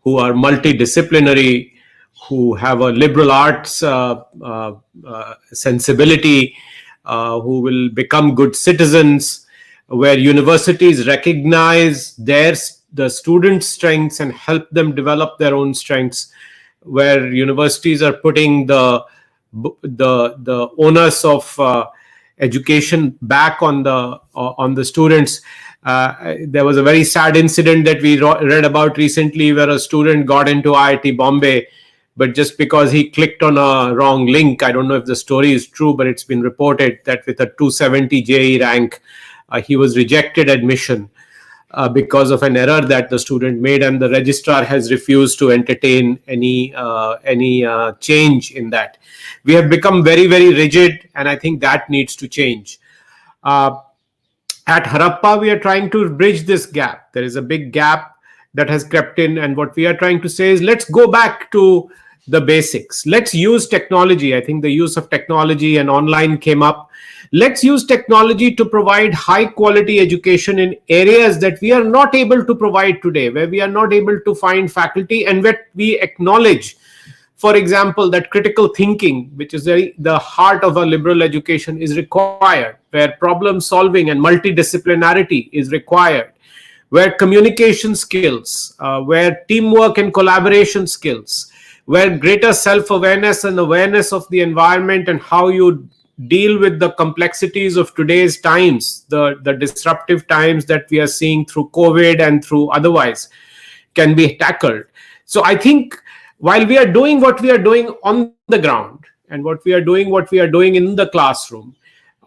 who are multidisciplinary, who have a liberal arts sensibility, who will become good citizens, where universities recognize the students' strengths and help them develop their own strengths, where universities are putting the onus of education back on the students. There was a very sad incident that we read about recently, where a student got into IIT Bombay, but just because he clicked on a wrong link, I don't know if the story is true, but it's been reported that with a 270 JE rank, he was rejected admission because of an error that the student made, and the registrar has refused to entertain any change in that. We have become very, very rigid, and I think that needs to change. At Harappa, we are trying to bridge this gap. There is a big gap that has crept in, and what we are trying to say is, let's go back to the basics. Let's use technology. I think the use of technology and online came up. Let's use technology to provide high quality education in areas that we are not able to provide today, where we are not able to find faculty, and where we acknowledge, for example, that critical thinking, which is the heart of a liberal education, is required, where problem solving and multidisciplinarity is required, where communication skills, where teamwork and collaboration skills, where greater self-awareness and awareness of the environment and how you deal with the complexities of today's times, the disruptive times that we are seeing through COVID and through otherwise, can be tackled. So I think while we are doing what we are doing on the ground and what we are doing in the classroom,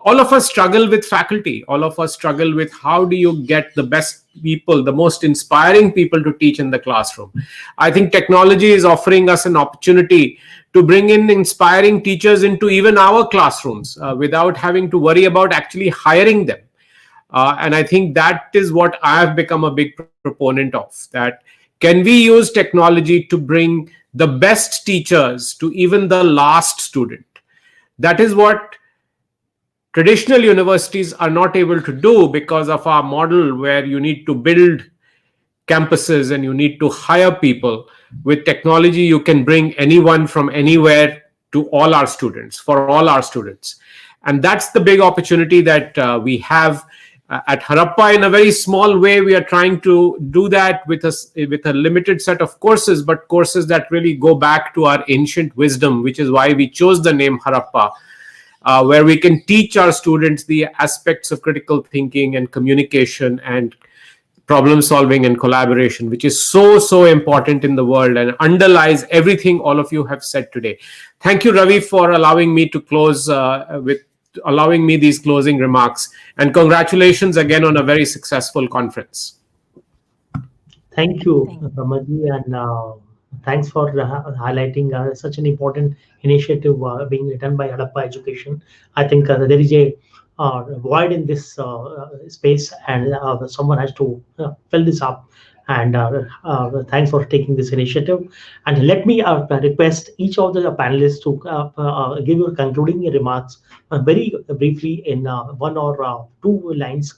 all of us struggle with faculty. All of us struggle with how do you get the best people, the most inspiring people to teach in the classroom. I think technology is offering us an opportunity to bring in inspiring teachers into even our classrooms without having to worry about actually hiring them. And I think that is what I have become a big proponent of, that can we use technology to bring the best teachers to even the last student? That is what traditional universities are not able to do because of our model where you need to build campuses and you need to hire people. With technology, you can bring anyone from anywhere to all our students, for all our students. And that's the big opportunity that we have at Harappa. In a very small way, we are trying to do that with a limited set of courses, but courses that really go back to our ancient wisdom, which is why we chose the name Harappa. Where we can teach our students the aspects of critical thinking and communication and problem solving and collaboration, which is so important in the world and underlies everything all of you have said today. Thank you, Ravi, for allowing me to close allowing me these closing remarks, and congratulations again on a very successful conference.
Thank you, Pramath, and thanks for highlighting such an important initiative being done by Harappa Education. I think there is a void in this space, and someone has to fill this up. And thanks for taking this initiative. And let me request each of the panelists to give your concluding remarks very briefly in one or two lines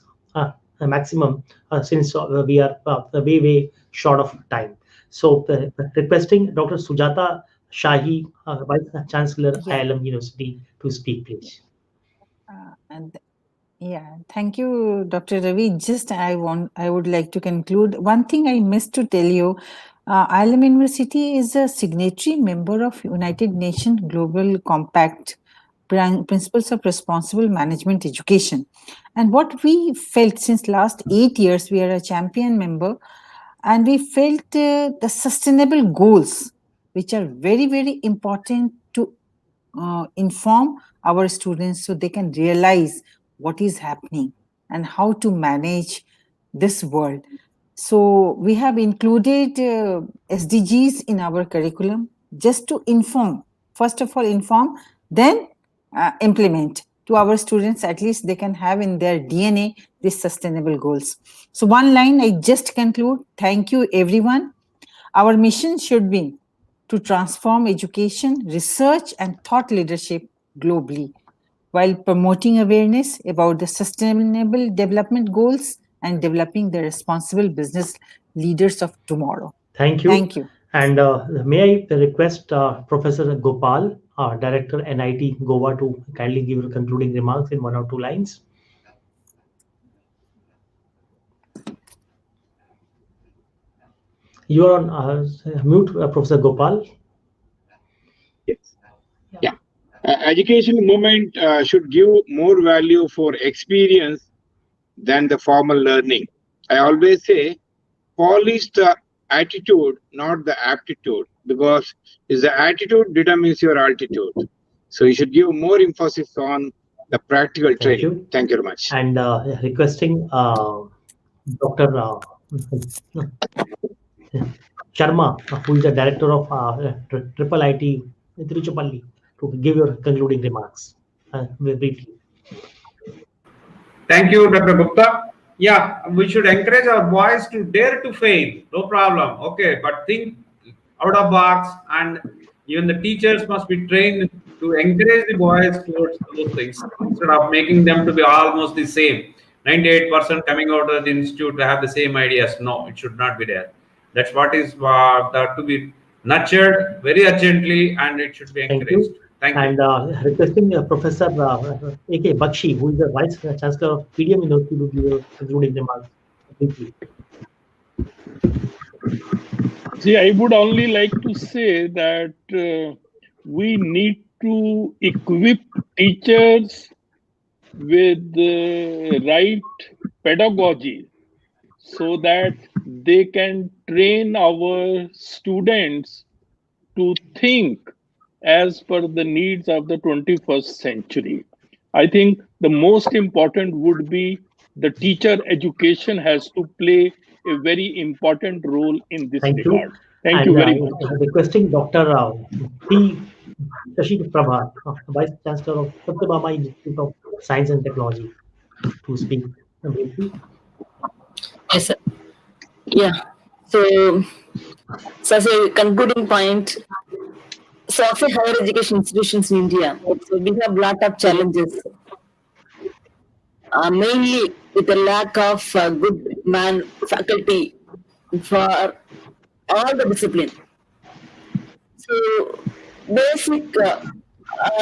maximum, since we are way short of time. So requesting Dr. Sujata Shahi, Vice Chancellor, IILM University, to speak, please.
Thank you, Dr. Ravi. Just I would like to conclude. One thing I missed to tell you, IILM University is a signatory member of United Nations Global Compact Principles of Responsible Management Education. And what we felt since last 8 years, we are a champion member, and we felt the sustainable goals, which are very important to inform our students so they can realize what is happening and how to manage this world. So we have included SDGs in our curriculum just to inform, first of all inform, then implement to our students. At least they can have in their DNA these sustainable goals. So one line I just conclude. Thank you, everyone. Our mission should be to transform education, research, and thought leadership globally, while promoting awareness about the sustainable development goals and developing the responsible business leaders of tomorrow.
Thank you.
Thank you.
And may I request Professor Gopal, Director NIT Goa, to kindly give your concluding remarks in one or two lines. You are on mute, Professor Gopal.
Yes. Yeah. Education movement should give more value for experience than the formal learning. I always say, polish the attitude, not the aptitude, because it's the attitude determines your altitude. So you should give more emphasis on the practical training. Thank you very much.
And requesting Dr. Sarma, who is the director of IIIT Tiruchirappalli, to give your concluding remarks very briefly.
Thank you, Dr. Gupta. Yeah, we should encourage our boys to dare to fail. No problem. Okay, but think out of box, and even the teachers must be trained to encourage the boys towards those things instead of making them to be almost the same. 98% coming out of the institute to have the same ideas. No, it should not be there. That's what is to be nurtured very urgently, and it should be encouraged. Thank you.
And requesting Professor A.K. Bakhshi, who is the Vice Chancellor of PDM University, to give your concluding remarks briefly.
See, I would only like to say that we need to equip teachers with the right pedagogy so that they can train our students to think as per the needs of the 21st century. I think the most important would be the teacher education has to play a very important role in this
Thank you.
regard. Thank you
And
very much.
requesting Dr. P. Sasipraba, Vice Chancellor of Sathyabama Institute of Science and Technology, to speak briefly.
Yes, sir. Yeah. So, as a concluding point, so of the higher education institutions in India, so we have a lot of challenges, mainly with the lack of good faculty for all the discipline. So, basic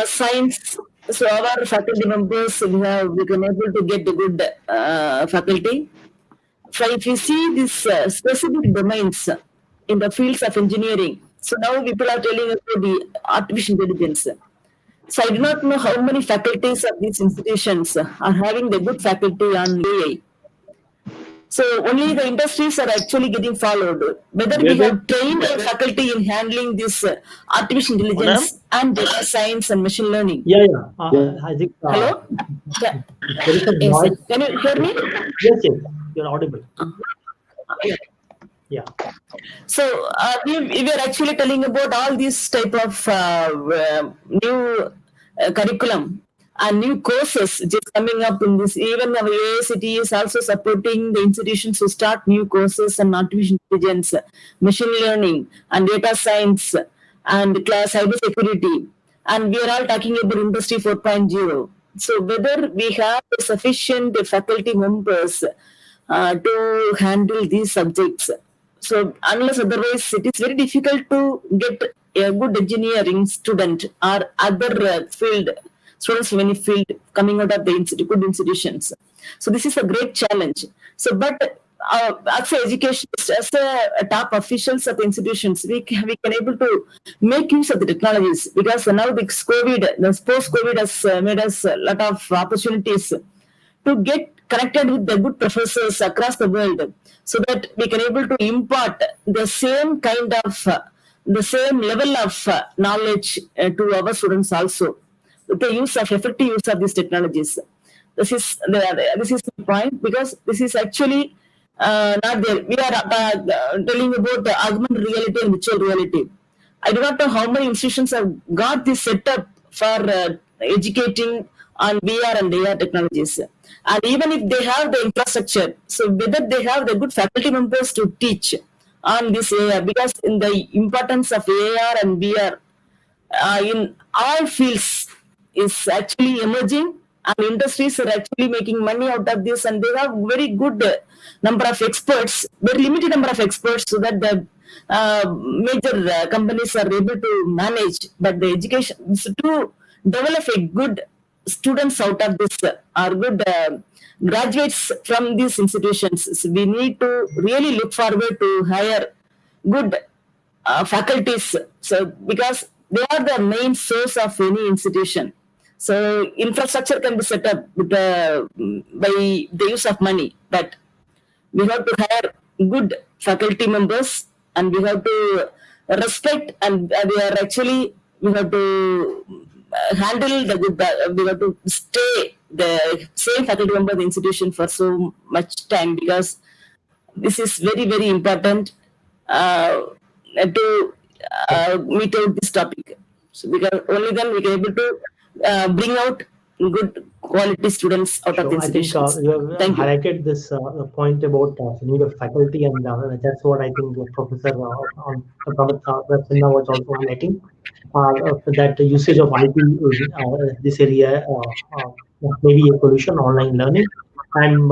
science. So our faculty members, we been able to get the good faculty. So if you see these specific domains in the fields of engineering, so now people are telling about the artificial intelligence. So I do not know how many faculties of these institutions are having the good faculty on AI. So only the industries are actually getting followed. Whether we have trained our faculty in handling this artificial intelligence and data science and machine learning.
Yeah. I think.
Hello? Yeah.
There is a
Yes,
noise.
can you hear me?
Yes, you're audible. Yeah.
So we are actually telling about all these type of new curriculum and new courses just coming up in this. Even our IIIT is also supporting the institutions to start new courses on artificial intelligence, machine learning, and data science, and cyber security. And we are all talking about Industry 4.0. So whether we have sufficient faculty members to handle these subjects. So unless otherwise, it is very difficult to get a good engineering student or other field students from any field coming out of the good institutions. So this is a great challenge. So, but as a education, as a top officials of the institutions, we can able to make use of the technologies, because now the post-COVID has made us a lot of opportunities to get connected with the good professors across the world, so that we can able to impart the same kind of the same level of knowledge to our students also, with the effective use of these technologies. This is the point, because this is actually not there. We are telling about the augmented reality and virtual reality. I do not know how many institutions have got this set up for educating on VR and AR technologies. And even if they have the infrastructure, so whether they have the good faculty members to teach on this AR, because in the importance of AR and VR in all fields is actually emerging, and industries are actually making money out of this, and they have very good number of experts, very limited number of experts, so that the major companies are able to manage. But the education, so to develop a good students out of this are good graduates from these institutions, so we need to really look forward to hire good faculties. So because they are the main source of any institution. So infrastructure can be set up with, by the use of money, but we have to hire good faculty members, and we have to respect, and we have to handle the good, we have to stay the same faculty member of the institution for so much time, because this is very, very important to meet out this topic. So because only then we can able to bring out good quality students out of the institutions.
I think you have highlighted this point about the need of faculty, and that's what I think the Professor on Pramath Sinha was also highlighting. That the usage of IT in this area may be a solution, online learning. And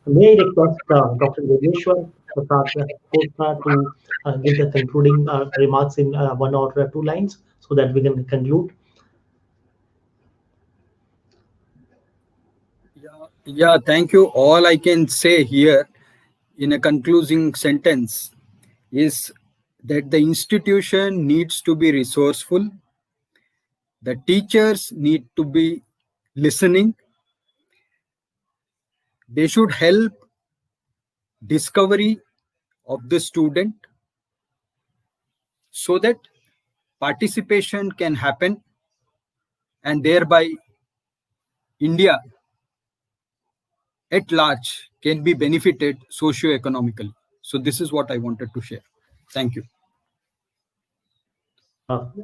may I request Dr. Yogeshwar Kosta to give the concluding remarks in one or two lines, so that we can conclude.
Yeah, thank you. All I can say here in a concluding sentence is that the institution needs to be resourceful. The teachers need to be listening. They should help discovery of the student so that participation can happen, and thereby India at large can be benefited socio-economically. So this is what I wanted to share. Thank you.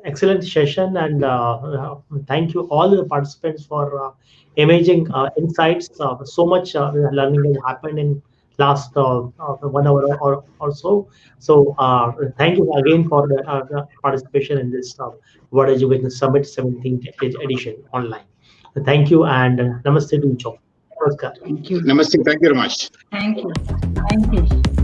Excellent session, and thank you all the participants for amazing insights. So much learning has happened in last 1 hour or so. So thank you again for the participation in this World Education Summit 17th edition online. Thank you, and namaste to each of. Namaskar.
Thank you. Namaste. Thank you very much.
Thank you. Thank you.